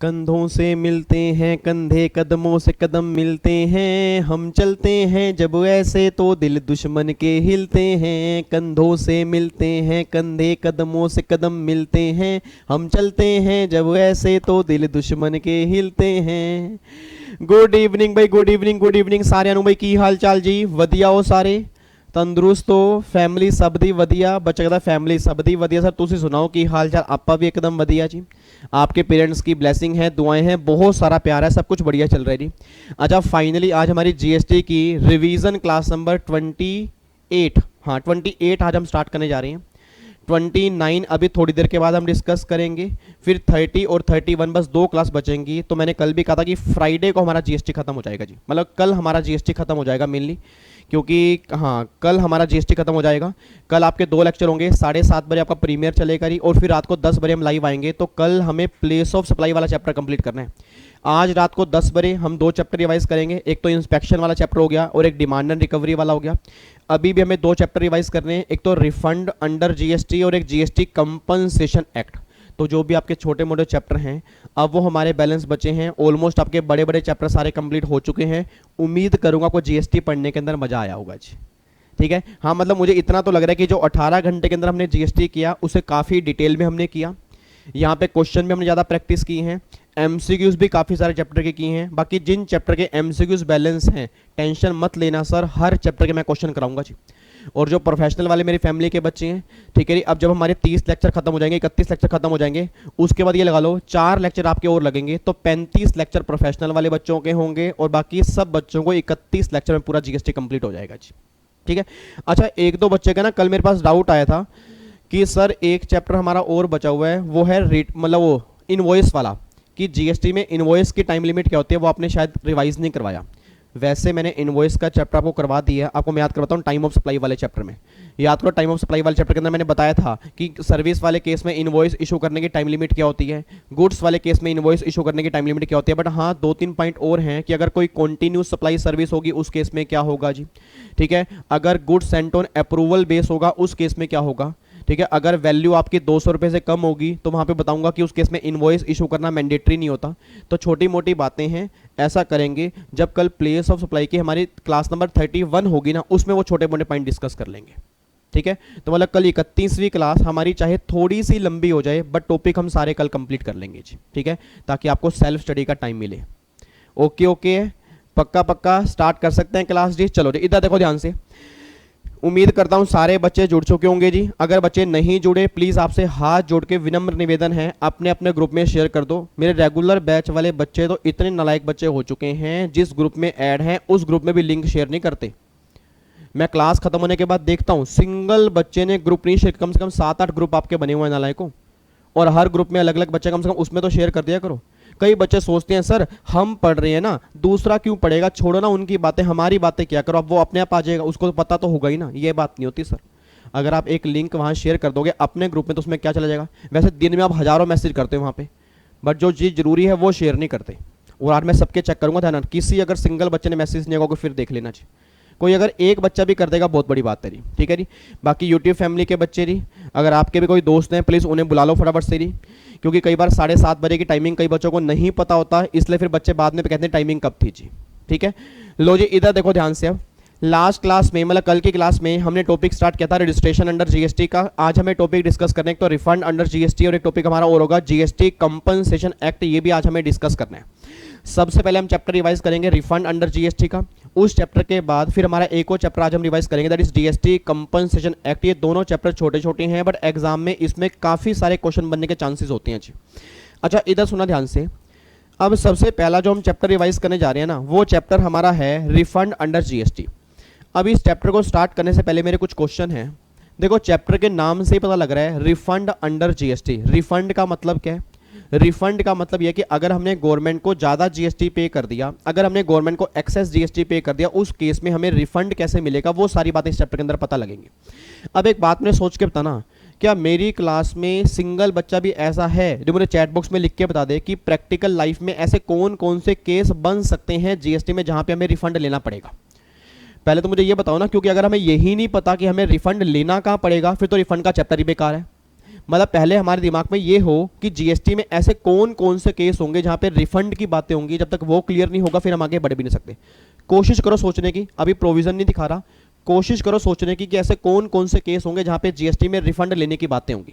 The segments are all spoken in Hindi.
कंधों से मिलते हैं कंधे, कदमों से कदम मिलते हैं, हम चलते हैं जब ऐसे तो दिल दुश्मन के हिलते हैं। कंधों से मिलते हैं कंधे, कदमों से कदम मिलते हैं, हम चलते हैं जब ऐसे तो दिल दुश्मन के हिलते हैं। गुड इवनिंग भाई, गुड इवनिंग, गुड इवनिंग सारे भाई, की हाल चाल जी? वधिया हो सारे? तंदुरुस्त हो? फैमिली सब दी वधिया? बच्चा कहता फैमिली सब दी वधिया। सर तुसी सुनाओ की हाल चाल? आपा भी एकदम वधिया जी। आपके पेरेंट्स की ब्लेसिंग है, दुआएं हैं, बहुत सारा प्यार है, सब कुछ बढ़िया चल रहा है जी। अच्छा फाइनली आज हमारी जीएसटी की रिवीजन क्लास नंबर 28, हाँ 28 आज हम स्टार्ट करने जा रहे हैं। 29 अभी थोड़ी देर के बाद हम डिस्कस करेंगे, फिर 30 और 31 बस 2 क्लास बचेंगी। तो मैंने कल भी कहा था कि फ्राइडे को हमारा जीएसटी खत्म हो जाएगा जी, मतलब कल हमारा जीएसटी खत्म हो जाएगा मेनली, क्योंकि हाँ कल हमारा जीएसटी खत्म हो जाएगा। कल आपके 2 लेक्चर होंगे, 7:30 बजे आपका प्रीमियर चलेगा जी, और फिर रात को 10 बजे हम लाइव आएंगे। तो कल हमें प्लेस ऑफ सप्लाई वाला चैप्टर कंप्लीट करना है। आज रात को 10 बजे हम 2 चैप्टर रिवाइज करेंगे, एक तो इंस्पेक्शन वाला चैप्टर हो गया और एक डिमांड एंड रिकवरी वाला हो गया। अभी भी हमें 2 चैप्टर रिवाइज करने हैं, एक तो रिफंड अंडर जीएसटी और एक जीएसटी कंपनसेशन एक्ट। तो जो भी आपके छोटे मोटे चैप्टर हैं अब वो हमारे बैलेंस बचे हैं। ऑलमोस्ट आपके बड़े बड़े चैप्टर सारे कंप्लीट हो चुके हैं। उम्मीद करूंगा आपको जीएसटी पढ़ने के अंदर मजा आया होगा जी, ठीक है। हाँ मतलब मुझे इतना तो लग रहा है कि जो 18 घंटे के अंदर हमने जीएसटी किया उसे काफ़ी डिटेल में हमने किया। यहाँ पे क्वेश्चन भी हमने ज़्यादा प्रैक्टिस की हैं, एमसीक्यूज भी काफ़ी सारे चैप्टर के किए हैं। बाकी जिन चैप्टर के एमसीक्यूज बैलेंस हैं टेंशन मत लेना सर, हर चैप्टर के मैं क्वेश्चन कराऊंगा जी। और जो प्रोफेशनल वाले मेरी फैमिली के बच्चे हैं, ठीक है जी, अब जब हमारे 30 लेक्चर खत्म हो जाएंगे, 31 लेक्चर खत्म हो जाएंगे, उसके बाद ये लगा लो 4 लेक्चर आपके और लगेंगे, तो 35 लेक्चर प्रोफेशनल वाले बच्चों के होंगे और बाकी सब बच्चों को 31 लेक्चर में पूरा जीएसटी कंप्लीट हो जाएगा जी, ठीक है। अच्छा एक दो बच्चे का ना कल मेरे पास डाउट आया था कि सर एक चैप्टर हमारा और बचा हुआ है, वो है रेट, मतलब वो इनवॉइस वाला, कि जीएसटी में इनवॉइस की टाइम लिमिट क्या होती है, वो आपने शायद रिवाइज नहीं करवाया। वैसे मैंने इनवॉइस का चैप्टर आपको करवा दिया है। आपको मैं याद करवाता हूँ टाइम ऑफ सप्लाई वाले चैप्टर में। याद करो टाइम ऑफ सप्लाई वाले चैप्टर के अंदर मैंने बताया था कि सर्विस वाले केस में इनवॉइस इशू करने की टाइम लिमिट क्या होती है, गुड्स वाले केस में इनवॉइस इशू करने की टाइम लिमिट क्या होती है। बट हाँ 2-3 पॉइंट और हैं कि अगर कोई कंटिन्यूस सप्लाई सर्विस होगी उस केस में क्या होगा जी, ठीक है। अगर goods Saint on approval base होगा उस केस में क्या होगा, ठीक है। अगर वैल्यू आपकी 200 रुपये से कम होगी तो वहाँ पे बताऊंगा कि उस केस में इनवॉइस इशू करना मैंडेटरी नहीं होता। तो छोटी मोटी बातें हैं, ऐसा करेंगे जब कल प्लेस ऑफ सप्लाई की हमारी क्लास नंबर 31 होगी ना, उसमें वो छोटे मोटे पॉइंट डिस्कस कर लेंगे, ठीक है। तो मतलब कल 31वीं क्लास हमारी चाहे थोड़ी सी लंबी हो जाए बट टॉपिक हम सारे कल कंप्लीट कर लेंगे जी, ठीक है, ताकि आपको सेल्फ स्टडी का टाइम मिले। ओके ओके, पक्का पक्का स्टार्ट कर सकते हैं क्लास जी। चलो जी इधर देखो ध्यान से। उम्मीद करता हूं सारे बच्चे जुड़ चुके होंगे जी। अगर बच्चे नहीं जुड़े प्लीज़ आपसे हाथ जोड़ के विनम्र निवेदन है अपने अपने ग्रुप में शेयर कर दो। मेरे रेगुलर बैच वाले बच्चे तो इतने नालायक बच्चे हो चुके हैं, जिस ग्रुप में ऐड हैं उस ग्रुप में भी लिंक शेयर नहीं करते। मैं क्लास खत्म होने के बाद देखता हूँ सिंगल बच्चे ने ग्रुप नहीं शेयर, कम से कम 7-8 ग्रुप आपके बने हुए हैं नालायकों, और हर ग्रुप में अलग अलग बच्चे, कम से कम उसमें तो शेयर कर दिया करो। कई बच्चे सोचते हैं सर हम पढ़ रहे हैं ना, दूसरा क्यों पढ़ेगा, छोड़ो ना उनकी बातें, हमारी बातें क्या करो, अब वो अपने आप आ जाएगा, उसको तो पता तो होगा ही ना। ये बात नहीं होती सर। अगर आप एक लिंक वहाँ शेयर कर दोगे अपने ग्रुप में तो उसमें क्या चला जाएगा। वैसे दिन में आप हज़ारों मैसेज करते हो वहाँ पे, बट जो चीज़ जरूरी है वो शेयर नहीं करते। और आज मैं सबके चेक करूँगा ध्यान, किसी अगर सिंगल बच्चे ने मैसेज नहीं होगा फिर देख लेना जी। कोई अगर एक बच्चा भी कर देगा बहुत बड़ी बात है जी, ठीक है जी। बाकी यूट्यूब फैमिली के बच्चे जी, अगर आपके भी कोई दोस्त हैं प्लीज़ उन्हें बुला लो फटाफट से जी, क्योंकि कई बार 7:30 बजे की टाइमिंग कई बच्चों को नहीं पता होता, इसलिए फिर बच्चे बाद में कहते हैं टाइमिंग कब थी जी, ठीक है। लो जी इधर देखो ध्यान से। अब लास्ट क्लास में, मतलब कल की क्लास में हमने टॉपिक स्टार्ट किया था रजिस्ट्रेशन अंडर जीएसटी का। आज हमें टॉपिक डिस्कस करने तो रिफंड अंडर जीएसटी, और एक टॉपिक हमारा और होगा जीएसटी कंपनसेशन एक्ट, ये भी आज हमें डिस्कस करना है। सबसे पहले हम चैप्टर रिवाइज करेंगे रिफंड अंडर जीएसटी का। उस चैप्टर के बाद फिर हमारा एक और चैप्टर आज हम रिवाइज करेंगे, that is GST compensation act. ये दोनों चैप्टर छोटे छोटे हैं बट एग्जाम में इसमें काफ़ी सारे क्वेश्चन बनने के चांसेस होते हैं जी। अच्छा इधर सुना ध्यान से। अब सबसे पहला जो हम चैप्टर रिवाइज करने जा रहे हैं ना, वो चैप्टर हमारा है रिफंड अंडर जीएसटी। अब इस चैप्टर को स्टार्ट करने से पहले मेरे कुछ क्वेश्चन हैं। देखो चैप्टर के नाम से ही पता लग रहा है रिफंड अंडर जीएसटी। रिफंड का मतलब क्या है? रिफंड का मतलब यह कि अगर हमने गवर्नमेंट को ज़्यादा जीएसटी पे कर दिया, अगर हमने गवर्नमेंट को एक्सेस जीएसटी पे कर दिया, उस केस में हमें रिफंड कैसे मिलेगा, वो सारी बातें इस चैप्टर के अंदर पता लगेंगी। अब एक बात मैंने सोच के बताना, क्या मेरी क्लास में सिंगल बच्चा भी ऐसा है जो मुझे चैट बॉक्स में लिख के बता दे कि प्रैक्टिकल लाइफ में ऐसे कौन कौन से केस बन सकते हैं जीएसटी में जहां पे हमें रिफंड लेना पड़ेगा? पहले तो मुझे ये बताओ ना, क्योंकि अगर हमें यही नहीं पता कि हमें रिफंड लेना कहाँ पड़ेगा फिर तो रिफंड का चैप्टर ही बेकार है। मतलब पहले हमारे दिमाग में ये हो कि जीएसटी में ऐसे कौन कौन से केस होंगे जहां पे रिफंड की बातें होंगी, जब तक वो क्लियर नहीं होगा फिर हम आगे बढ़ भी नहीं सकते। कोशिश करो सोचने की, अभी प्रोविजन नहीं दिखा रहा, कोशिश करो सोचने की कि ऐसे कौन कौन से केस होंगे जहां पे जीएसटी में रिफंड लेने की बातें होंगी।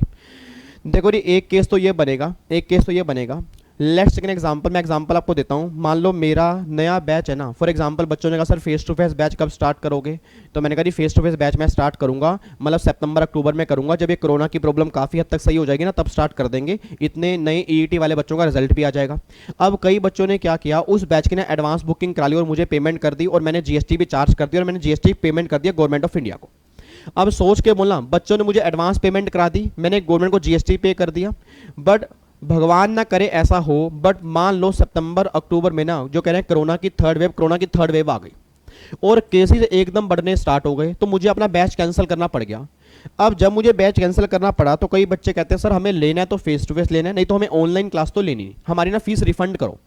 देखो जी, एक केस तो ये बनेगा, एक केस तो ये बनेगा, लेट्स टेक एन एग्जांपल, मैं एग्जांपल आपको देता हूँ। मान लो मेरा नया बैच है ना, फॉर एग्जांपल बच्चों ने कहा sir face to face batch कब स्टार्ट करोगे, तो मैंने कहा जी फेस टू फेस बैच मैं स्टार्ट करूंगा मतलब सितंबर अक्टूबर में करूंगा, जब ये कोरोना की प्रॉब्लम काफ़ी हद तक सही हो जाएगी ना तब स्टार्ट कर देंगे, इतने नए ईईटी वाले बच्चों का रिजल्ट भी आ जाएगा। अब कई बच्चों ने क्या किया, उस बैच की ना एडवांस बुकिंग करा ली और मुझे पेमेंट कर दी और मैंने जीएसटी भी चार्ज कर दी और मैंने जीएसटी पेमेंट कर दिया गवर्नमेंट ऑफ इंडिया को। अब सोच के बोलना, बच्चों ने मुझे एडवांस पेमेंट करा दी, मैंने गवर्नमेंट को जीएसटी पे कर दिया, बट भगवान ना करे ऐसा हो, बट मान लो सितंबर अक्टूबर में ना जो कह रहे हैं कोरोना की थर्ड वेव आ गई और केसेस एकदम बढ़ने स्टार्ट हो गए, तो मुझे अपना बैच कैंसिल करना पड़ गया। अब जब मुझे बैच कैंसिल करना पड़ा तो कई बच्चे कहते हैं सर हमें लेना है तो फेस टू फेस लेना है, नहीं तो हमें ऑनलाइन क्लास तो लेनी नहीं, हमारी ना फीस रिफंड करो।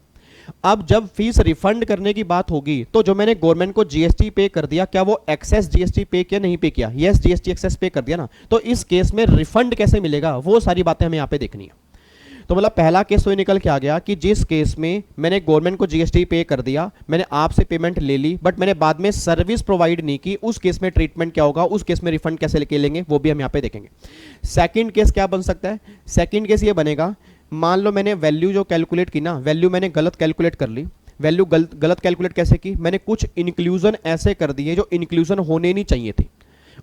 अब जब फीस रिफंड करने की बात होगी तो जो मैंने गवर्नमेंट को जीएसटी पे कर दिया, क्या वो एक्सेस जीएसटी पे किया, नहीं पे किया, यस जीएसटी एक्सेस पे कर दिया ना, तो इस केस में रिफंड कैसे मिलेगा, वो सारी बातें हमें यहाँ पे देखनी है। तो मतलब पहला केस तो ये निकल के आ गया कि जिस केस में मैंने गवर्नमेंट को जीएसटी पे कर दिया, मैंने आपसे पेमेंट ले ली, बट मैंने बाद में सर्विस प्रोवाइड नहीं की, उस केस में ट्रीटमेंट क्या होगा, उस केस में रिफंड कैसे लेके लेंगे, वो भी हम यहाँ पे देखेंगे। सेकंड केस क्या बन सकता है, सेकंड केस ये बनेगा, मान लो मैंने वैल्यू जो कैलकुलेट की ना, वैल्यू मैंने गलत कैलकुलेट कर ली। वैल्यू गलत कैलकुलेट कैसे की, मैंने कुछ इंक्लूजन ऐसे कर दिए जो इंक्लूजन होने नहीं चाहिए थे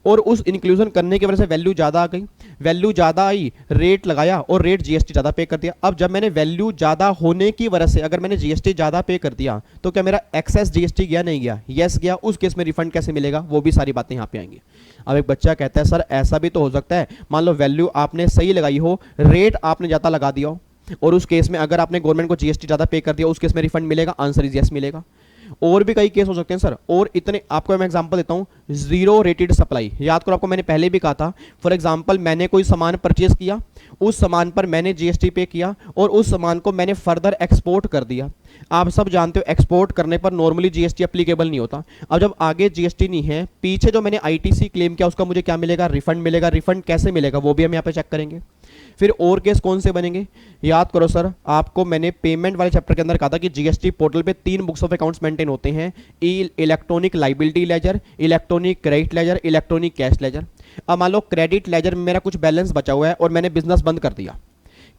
और उस इंक्लूजन करने की वजह से वैल्यू ज़्यादा आ गई, वैल्यू ज़्यादा आई, रेट लगाया और रेट जीएसटी ज़्यादा पे कर दिया। अब जब मैंने वैल्यू ज़्यादा होने की वजह से अगर मैंने जीएसटी ज़्यादा पे कर दिया तो क्या मेरा एक्सेस जीएसटी गया, नहीं गया, यस गया, उस केस में रिफंड कैसे मिलेगा, वो भी सारी बातें यहाँ पे आएंगी। अब एक बच्चा कहता है सर ऐसा भी तो हो सकता है, मान लो वैल्यू आपने सही लगाई हो, रेट आपने ज़्यादा लगा दिया हो और उस केस में अगर आपने गवर्नमेंट को जीएसटी ज़्यादा पे कर दिया उस केस में रिफंड मिलेगा, आंसर इज यस मिलेगा। और भी कई केस हो सकते हैं सर, और इतने आपको मैं एग्जांपल देता हूं, जीरो रेटेड सप्लाई, याद करो आपको मैंने पहले भी कहा था, फॉर एग्जांपल मैंने कोई सामान परचेज किया, उस सामान पर मैंने जीएसटी पे किया और उस सामान को मैंने फर्दर एक्सपोर्ट कर दिया। आप सब जानते हो एक्सपोर्ट करने पर नॉर्मली जीएसटी एप्लीकेबल नहीं होता। अब जब आगे जीएसटी नहीं है, पीछे जो मैंने आईटीसी क्लेम किया उसका मुझे क्या मिलेगा, रिफंड मिलेगा। रिफंड कैसे मिलेगा वो भी हम यहाँ पे चेक करेंगे। फिर और केस कौन से बनेंगे, याद करो सर, आपको मैंने पेमेंट वाले चैप्टर के अंदर कहा था कि जीएसटी पोर्टल पे 3 बुक्स ऑफ अकाउंट्स मेंटेन होते हैं, electronic liability ledger, electronic credit ledger, electronic cash ledger. अब मान लो क्रेडिट लेजर में मेरा कुछ बैलेंस बचा हुआ है और मैंने बिजनेस बंद कर दिया,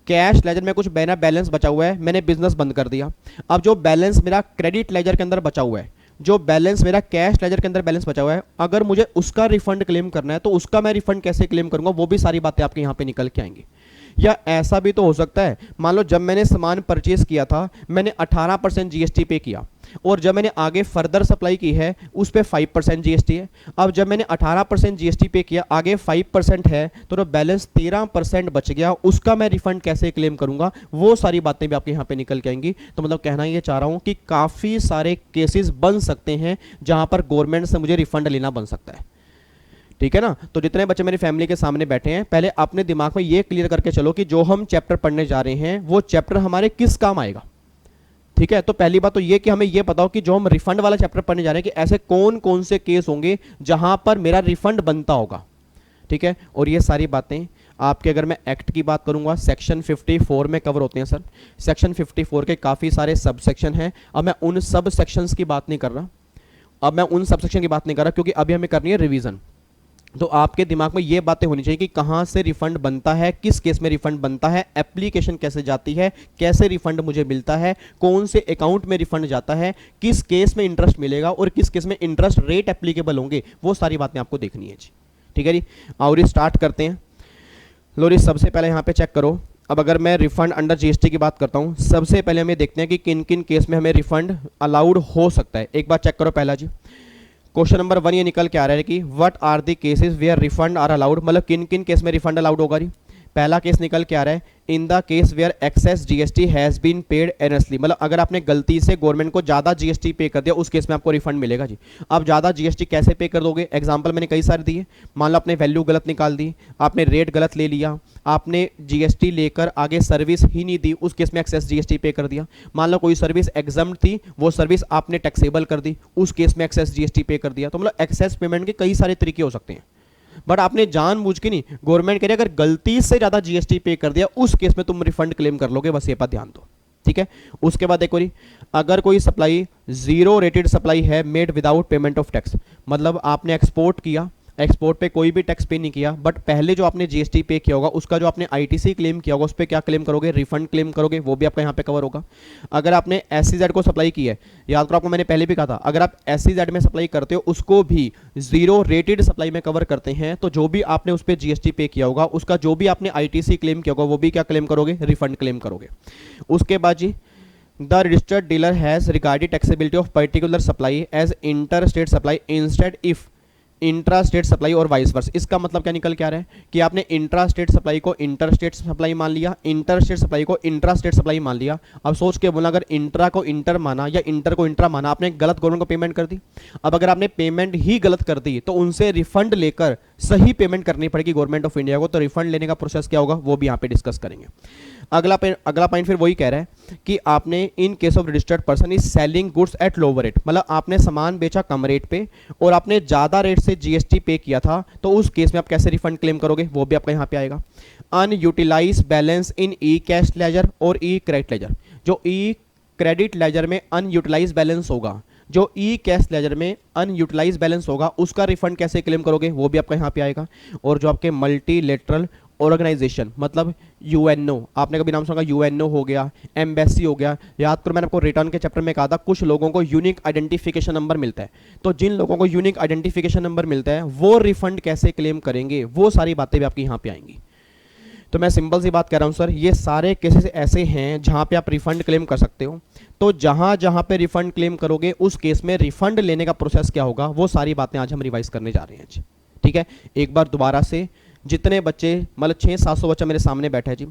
कैश लेजर में कुछ मेरा बैलेंस बचा हुआ है, मैंने बिजनेस बंद कर दिया। अब जो बैलेंस मेरा क्रेडिट लेजर के अंदर बचा हुआ है, जो बैलेंस मेरा कैश लेजर के अंदर बैलेंस बचा हुआ है, अगर मुझे उसका रिफंड क्लेम करना है तो उसका मैं रिफंड कैसे क्लेम करूंगा, वो भी सारी बातें आपके यहाँ पे निकल के आएंगी। या ऐसा भी तो हो सकता है, मान लो जब मैंने सामान परचेज किया था मैंने 18% जीएसटी पे किया और जब मैंने आगे फर्दर सप्लाई की है उस पर 5% जीएसटी है। अब जब मैंने 18% जीएसटी पे किया, आगे 5% है, तो जो बैलेंस 13% बच गया उसका मैं रिफंड कैसे क्लेम करूंगा, वो सारी बातें भी आपके यहाँ पे निकल के आएंगी। तो मतलब कहना ये चाह रहा हूँ कि काफ़ी सारे केसेस बन सकते हैं जहाँ पर गवर्नमेंट से मुझे रिफंड लेना बन सकता है, ठीक है ना। तो जितने बच्चे मेरी फैमिली के सामने बैठे हैं, पहले अपने दिमाग में ये क्लियर करके चलो कि जो हम चैप्टर पढ़ने जा रहे हैं वो चैप्टर हमारे किस काम आएगा, ठीक है। तो पहली बात तो ये कि हमें ये पता हो कि जो हम रिफंड वाला चैप्टर पढ़ने जा रहे हैं कि ऐसे कौन कौन से केस होंगे जहां पर मेरा रिफंड बनता होगा, ठीक है। और ये सारी बातें आपके, अगर मैं एक्ट की बात करूंगा, सेक्शन 54 में कवर होते हैं सर। सेक्शन 54 के काफ़ी सारे सब सेक्शन हैं। अब मैं उन सब सेक्शंस की बात नहीं कर रहा, क्योंकि अभी हमें करनी है रिवीजन। तो आपके दिमाग में ये बातें होनी चाहिए कि कहाँ से रिफंड बनता है, किस केस में रिफंड बनता है, एप्लीकेशन कैसे जाती है, कैसे रिफंड मुझे मिलता है, कौन से अकाउंट में रिफंड जाता है, किस केस में इंटरेस्ट मिलेगा और किस केस में इंटरेस्ट रेट एप्लीकेबल होंगे, वो सारी बातें आपको देखनी है जी, ठीक है जी। और स्टार्ट करते हैं। लो जी, सबसे पहले यहाँ पे चेक करो। अब अगर मैं रिफंड अंडर जीएसटी की बात करता हूँ, सबसे पहले हमें देखते हैं कि किन किन केस में हमें रिफंड अलाउड हो सकता है। एक बार चेक करो पहला जी, क्वेश्चन नंबर 1 ये निकल के आ रहा है कि what are the cases where refund are allowed, मतलब किन किन केस में रिफंड अलाउड होगा जी। पहला केस निकल के आ रहा है, in the case where excess GST has been paid earnestly, मतलब अगर आपने गलती से गवर्नमेंट को ज़्यादा जीएसटी पे कर दिया उस केस में आपको रिफंड मिलेगा जी। अब ज़्यादा जीएसटी कैसे पे कर दोगे, एग्जांपल मैंने कई सारे दिए। मान लो आपने वैल्यू गलत निकाल दी, आपने रेट गलत ले लिया, आपने जीएसटी लेकर आगे सर्विस ही नहीं दी, उस केस में एक्सेस जीएसटी पे कर दिया। मान लो कोई सर्विस एग्जम्प्ट थी, वो सर्विस आपने टैक्सेबल कर दी, उस केस में एक्सेस जीएसटी पे कर दिया। तो मतलब एक्सेस पेमेंट के कई सारे तरीके हो सकते हैं। बट आपने जानबूझ के नहीं, गवर्नमेंट कह रही है अगर गलती से ज्यादा जीएसटी पे कर दिया उस केस में तुम रिफंड क्लेम कर लोगे, बस ये बात ध्यान दो, ठीक है। उसके बाद एक और, अगर कोई सप्लाई जीरो रेटेड सप्लाई है made without payment of tax, मतलब आपने एक्सपोर्ट किया, एक्सपोर्ट पे कोई भी टैक्स पे नहीं किया, बट पहले जो आपने जीएसटी पे किया होगा उसका जो आपने आईटीसी क्लेम किया होगा उस पर क्या क्लेम करोगे, रिफंड क्लेम करोगे, वो भी आपका यहाँ पे कवर होगा। अगर आपने एससीजेड को सप्लाई की है, याद करो आपको मैंने पहले भी कहा था, अगर आप एससीजेड में सप्लाई करते हो उसको भी जीरो रेटेड सप्लाई में कवर करते हैं, तो जो भी आपने उस पर जीएसटी पे किया होगा उसका जो भी आपने आईटीसी क्लेम किया होगा वो भी क्या क्लेम करोगे, रिफंड क्लेम करोगे। उसके बाद जी, the registered dealer has regarded taxability of particular supply as inter state supply instead if intra state supply और वाइस वर्स। इसका मतलब क्या निकल के आ रहा है कि आपने इंट्रा स्टेट सप्लाई को इंटर स्टेट सप्लाई मान लिया, इंटर स्टेट सप्लाई को इंट्रा स्टेट सप्लाई मान लिया। अब सोच के बोला, अगर इंट्रा को इंटर माना या इंटर को इंट्रा माना, आपने गलत गवर्नमेंट को पेमेंट कर दी। अब अगर आपने पेमेंट ही गलत कर दी तो उनसे रिफंड लेकर सही पेमेंट करनी पड़ेगी गवर्नमेंट ऑफ इंडिया को, तो रिफंड लेने का प्रोसेस क्या होगा वो भी यहाँ पे डिस्कस करेंगे। अगला पॉइंट फिर वही कह रहा है कि आपने इन case of registered person is selling goods at lower rate, मतलब आपने सामान बेचा कम रेट पे और आपने ज्यादा रेट से जीएसटी पे किया था, तो उस केस में आप कैसे रिफंड क्लेम करोगे वो भी आपका यहाँ पे आएगा। अनयूटिलाइज बैलेंस इन ई कैश लेजर और ई क्रेडिट लेजर, जो ई क्रेडिट लेजर में अनयूटिलाइज बैलेंस होगा, जो ई कैश लेजर में अनयूटिलाइज बैलेंस होगा, उसका रिफंड कैसे क्लेम करोगे वो भी आपका यहाँ पे आएगा। और जो आपके मल्टीलेटरल ऑर्गेनाइजेशन, मतलब यूएनओ, आपने कभी नाम सुना, यूएनओ हो गया, एम्बेसी हो गया, याद करो मैंने आपको रिटर्न के चैप्टर में कहा था कुछ लोगों को यूनिक आइडेंटिफिकेशन नंबर मिलता है, तो जिन लोगों को यूनिक आइडेंटिफिकेशन नंबर मिलता है वो रिफंड कैसे क्लेम करेंगे, वो सारी बातें भी आपकी यहाँ पे आएंगी। तो मैं सिंपल सी बात कह रहा हूँ सर, ये सारे केसेस ऐसे हैं जहाँ पे आप रिफंड क्लेम कर सकते हो, तो जहाँ जहाँ पे रिफंड क्लेम करोगे उस केस में रिफंड लेने का प्रोसेस क्या होगा वो सारी बातें आज हम रिवाइज करने जा रहे हैं जी, ठीक है। एक बार दोबारा से, जितने बच्चे, मतलब 600-700 बच्चा मेरे सामने बैठा है जी,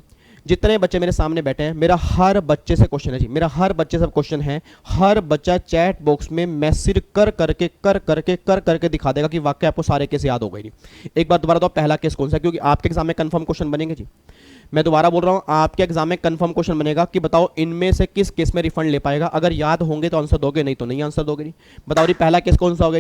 जितने बच्चे मेरे सामने बैठे हैं, मेरा हर बच्चे से क्वेश्चन है जी, मेरा हर बच्चे से क्वेश्चन है, हर बच्चा चैट बॉक्स में मैसेज कर करके दिखा देगा कि वाकई आपको सारे केस याद हो गए नहीं। एक बार दोबारा तो पहला केस कौन सा, क्योंकि आपके एग्जाम में कंफर्म क्वेश्चन बनेंगे जी, मैं दोबारा बोल रहा हूं, आपके एग्जाम में कंफर्म क्वेश्चन बनेगा कि बताओ इनमें से किस केस में रिफंड ले पाएगा। अगर याद होंगे तो आंसर दोगे, नहीं तो नहीं आंसर दोगे नहीं। बताओ जी पहला केस कौन सा होगा?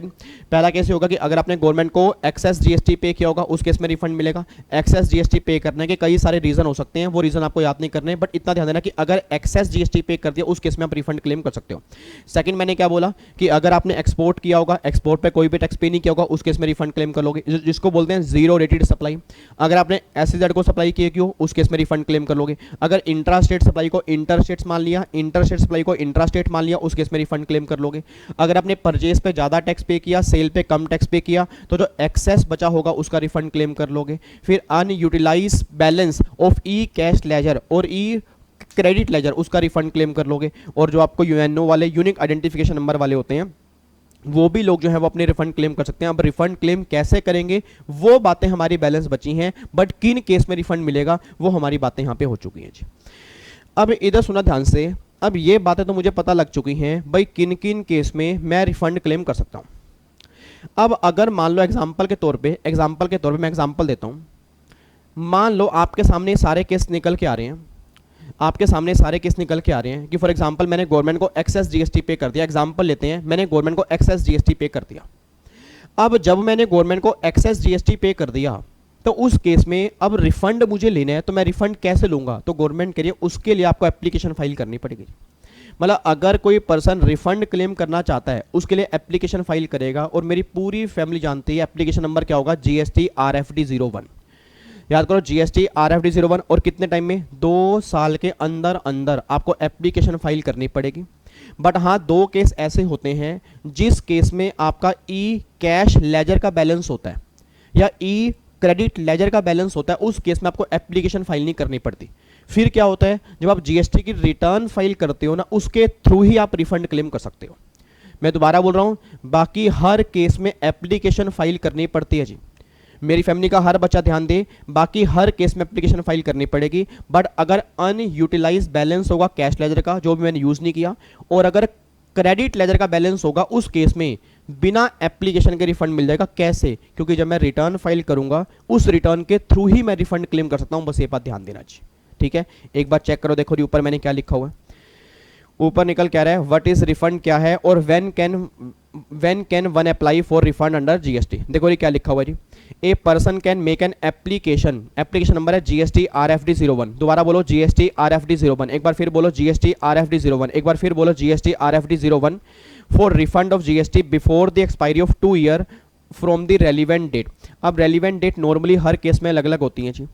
पहला केस होगा कि अगर आपने गवर्नमेंट को एक्सेस जीएसटी पे किया होगा उस केस में रिफंड मिलेगा। एक्सेस जीएसटी पे करने के कई सारे रीजन हो सकते हैं, वो रीजन आपको याद नहीं करने, बट इतना ध्यान देना कि अगर एक्सेस जीएसटी पे कर दिया उस केस में आप रिफंड क्लेम कर सकते हो। सेकंड मैंने क्या बोला कि अगर आपने एक्सपोर्ट किया होगा, एक्सपोर्ट पे कोई भी टैक्स पे नहीं किया होगा, उस केस में रिफंड क्लेम कर लोगे, जिसको बोलते हैं जीरो रेटेड सप्लाई। अगर आपने एसईजेड को सप्लाई किए क्यों, उस केस में रिफंड क्लेम कर लोगे। अगर इंट्रा स्टेट सप्लाई को इंटर स्टेट्स मान लिया, इंटर स्टेट सप्लाई को इंट्रा स्टेट मान लिया, उस केस में रिफंड क्लेम कर लोगे। अगर आपने परचेज पे ज्यादा टैक्स पे किया, सेल पे कम टैक्स पे किया, तो जो एक्सेस बचा होगा उसका रिफंड क्लेम कर लोगे। फिर unutilise balance of E cash ledger और ई क्रेडिट लेजर, उसका रिफंड क्लेम कर लोगे। और जो आपको यूएनओ वाले यूनिक आइडेंटिफिकेशन नंबर वाले होते हैं वो भी लोग जो है वो अपने रिफंड क्लेम कर सकते हैं। अब रिफंड क्लेम कैसे करेंगे वो बातें हमारी बैलेंस बची हैं, बट किन केस में रिफंड मिलेगा वो हमारी बातें यहां पे हो चुकी हैं जी। अब इधर सुना ध्यान से, अब ये बातें तो मुझे पता लग चुकी हैं भाई किन किन केस में मैं रिफंड क्लेम कर सकता हूं। अब अगर मान लो एग्जाम्पल के तौर पे मैं एग्जाम्पल देता हूं, मान लो आपके सामने सारे केस निकल के आ रहे हैं, आपके सामने सारे केस निकल के आ रहे हैं कि फॉर एग्जांपल मैंने गवर्नमेंट को एक्सेस जीएसटी पे कर दिया। एग्जांपल लेते हैं, मैंने गवर्नमेंट को एक्सेस जीएसटी पे कर दिया। अब जब मैंने गवर्नमेंट को एक्सेस जीएसटी पे कर दिया तो उस केस में अब रिफंड मुझे लेना है, तो मैं रिफंड कैसे लूंगा? तो गवर्नमेंट के लिए उसके लिए आपको एप्लीकेशन फाइल करनी पड़ेगी। मतलब अगर कोई पर्सन रिफंड क्लेम करना चाहता है उसके लिए एप्लीकेशन फाइल करेगा, और मेरी पूरी फैमिली जानती है एप्लीकेशन नंबर क्या होगा, GST RFD 01। याद करो GST RFD 01, और कितने टाइम में, 2 साल के अंदर अंदर आपको एप्लीकेशन फाइल करनी पड़ेगी। बट हाँ, 2 केस ऐसे होते हैं जिस केस में आपका ई कैश लेजर का बैलेंस होता है या ई क्रेडिट लेजर का बैलेंस होता है, उस केस में आपको एप्लीकेशन फाइल नहीं करनी पड़ती। फिर क्या होता है, जब आप जीएसटी की रिटर्न फाइल करते हो ना, उसके थ्रू ही आप रिफंड क्लेम कर सकते हो। मैं दोबारा बोल रहा हूं, बाकी हर केस में एप्लीकेशन फाइल करनी पड़ती है जी। मेरी फैमिली का हर बच्चा ध्यान दे, बाकी हर केस में एप्लीकेशन फाइल करनी पड़ेगी। बट अगर अनयूटिलाइज बैलेंस होगा कैश लेजर का, जो भी मैंने यूज नहीं किया, और अगर क्रेडिट लेजर का बैलेंस होगा, उस केस में बिना एप्लीकेशन के रिफंड मिल जाएगा। कैसे? क्योंकि जब मैं रिटर्न फाइल करूंगा उस रिटर्न के थ्रू ही मैं रिफंड क्लेम कर सकता हूं। बस ये बात ध्यान देना जी, ठीक है। एक बार चेक करो, देखो ऊपर मैंने क्या लिखा हुआ है। ऊपर निकल क्या रहा है, व्हाट इज रिफंड क्या है और when can one apply for refund under GST. देखो ये क्या लिखा हुआ है जी, a person can make an application, application number है जीएसटी RFD 01, दोबारा बोलो जीएसटी RFD 01, एक बार फिर बोलो जीएसटी RFD 01, एक बार फिर बोलो GST RFD 01 for refund of GST before the expiry of 2 year from the relevant date. अब रेलिवेंट डेट नॉर्मली हर केस में अलग अलग होती हैं जी,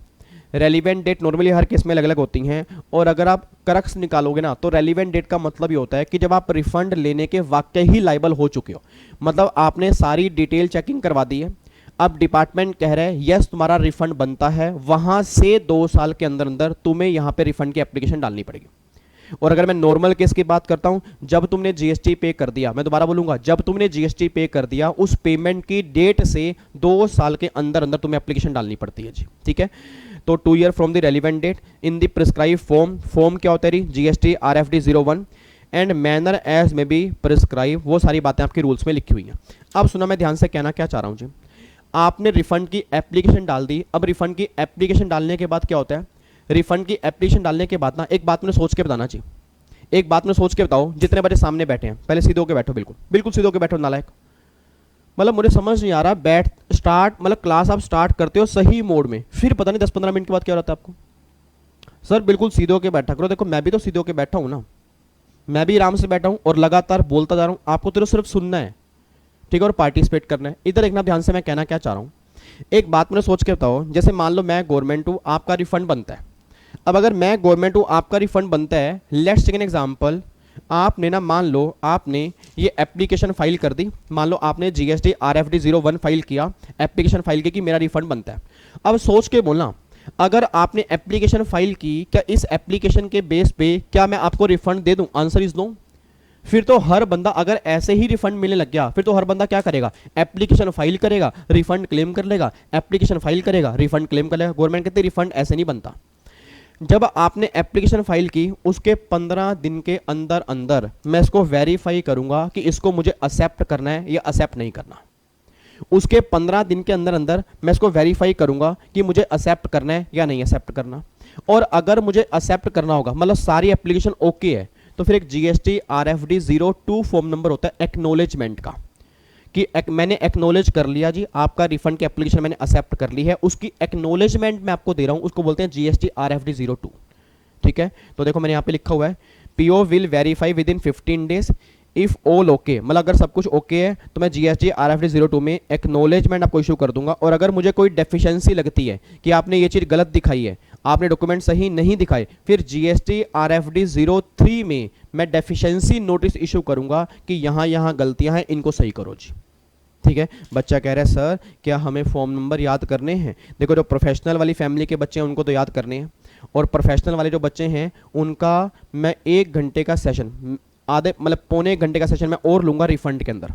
रेलिवेंट डेट नॉर्मली हर केस में अलग अलग होती हैं, और अगर आप करक्स निकालोगे ना तो रेलिवेंट डेट का मतलब ये होता है कि जब आप रिफंड लेने के वाकई ही लायबल हो चुके हो, मतलब आपने सारी डिटेल चेकिंग करवा दी है, अब डिपार्टमेंट कह रहा है यस तुम्हारा रिफंड बनता है, वहां से 2 साल के अंदर अंदर तुम्हें यहां पे रिफंड की एप्लीकेशन डालनी पड़ेगी। और अगर मैं नॉर्मल केस की बात करता हूं, जब तुमने जीएसटी पे कर दिया, मैं दोबारा बोलूंगा, जब तुमने जीएसटी पे कर दिया उस पेमेंट की डेट से 2 साल के अंदर अंदर तुम्हें एप्लीकेशन डालनी पड़ती है जी, ठीक है। तो 2 year from the relevant date in the prescribe form क्या होता है GST RFD 01 and manner as may be prescribe, वो सारी बातें आपके रूल्स में लिखी हुई हैं। अब सुना, मैं ध्यान से कहना क्या चाह रहा हूं जी, आपने रिफंड की एप्लीकेशन डाल दी। अब रिफंड की एप्लीकेशन डालने के बाद क्या होता है, रिफंड की एप्लीकेशन डालने के बाद ना एक बात मैंने सोच के बताना चाहिए, एक बात में सोच के बताओ, जितने बच्चे सामने बैठे हैं पहले सीधे होके बैठो, बिल्कुल बिल्कुल सीधे होके बैठो नालायक। मतलब मुझे समझ नहीं आ रहा, बैठ स्टार्ट मतलब क्लास आप स्टार्ट करते हो सही मोड में, फिर पता नहीं 10-15 मिनट के बाद क्या होता है आपको। सर बिल्कुल सीधे होके बैठा करो, देखो मैं भी तो सीधे होके बैठा हूं ना, मैं भी आराम से बैठा हूं और लगातार बोलता जा रहा हूं, आपको तो सिर्फ सुनना है, ठीक है, और पार्टिसिपेट करना है। इधर देखना ध्यान से, मैं कहना क्या चाह रहा हूं, एक बात मैंने सोच के बताओ, जैसे मान लो मैं गवर्नमेंट हूं, आपका रिफंड बनता है। अब अगर मैं गवर्नमेंट हूं, आपका रिफंड बनता है, लेट्स टेक एन एग्जांपल, आपने ना मान लो आपने ये एप्लीकेशन फाइल कर दी, मान लो आपने जीएसटी RFD 01 फाइल किया, एप्लीकेशन फाइल की कि मेरा रिफंड बनता है। अब सोच के बोलना, अगर आपने एप्लीकेशन फाइल की, क्या इस एप्लीकेशन के बेस पे क्या मैं आपको रिफंड दे दूं? Answer is no. फिर तो हर बंदा अगर ऐसे ही रिफंड मिलने लग गया, फिर तो हर बंदा क्या करेगा, एप्लीकेशन फाइल करेगा, रिफंड क्लेम कर लेगा, एप्लीकेशन फाइल करेगा, रिफंड क्लेम कर लेगा। गवर्नमेंट कहती है रिफंड ऐसे नहीं बनता। जब आपने एप्लीकेशन फाइल की, उसके 15 दिन के अंदर अंदर मैं इसको वेरीफाई करूंगा कि इसको मुझे एक्सेप्ट करना है या एक्सेप्ट नहीं करना। उसके 15 दिन के अंदर अंदर मैं इसको वेरीफाई करूंगा कि मुझे एक्सेप्ट करना है या नहीं एक्सेप्ट करना। और अगर मुझे एक्सेप्ट करना होगा, मतलब सारी एप्लीकेशन ओके है, तो फिर एक जीएसटी RFD 02 फॉर्म नंबर होता है एक्नॉलेजमेंट का, कि मैंने एक्नॉलेज कर लिया जी, आपका रिफंड की एप्लीकेशन मैंने एक्सेप्ट कर ली है, उसकी एक्नॉलेजमेंट मैं आपको दे रहा हूं, उसको बोलते हैं जीएसटी RFD 02, ठीक है। तो देखो मैंने यहां पे लिखा हुआ है, PO will verify with in 15 days if all okay, मतलब अगर सब कुछ ओके है तो मैं जीएसटी RFD 02 में एक्नॉलेजमेंट आपको इशू कर दूंगा। और अगर मुझे कोई डेफिशिएंसी लगती है कि आपने ये चीज गलत दिखाई है, आपने डॉक्यूमेंट सही नहीं दिखाए, फिर जीएसटी RFD 03 में मैं डेफिशिएंसी नोटिस इशू करूंगा कि यहां गलतियां हैं, इनको सही करो जी, ठीक है। बच्चा कह रहा है सर क्या हमें फॉर्म नंबर याद करने हैं? देखो जो प्रोफेशनल वाली फैमिली के बच्चे हैं उनको तो याद करने हैं, और प्रोफेशनल वाले जो बच्चे हैं उनका मैं 1 घंटे का सेशन, आधे मतलब पौने 1 घंटे का सेशन मैं और लूंगा रिफंड के अंदर,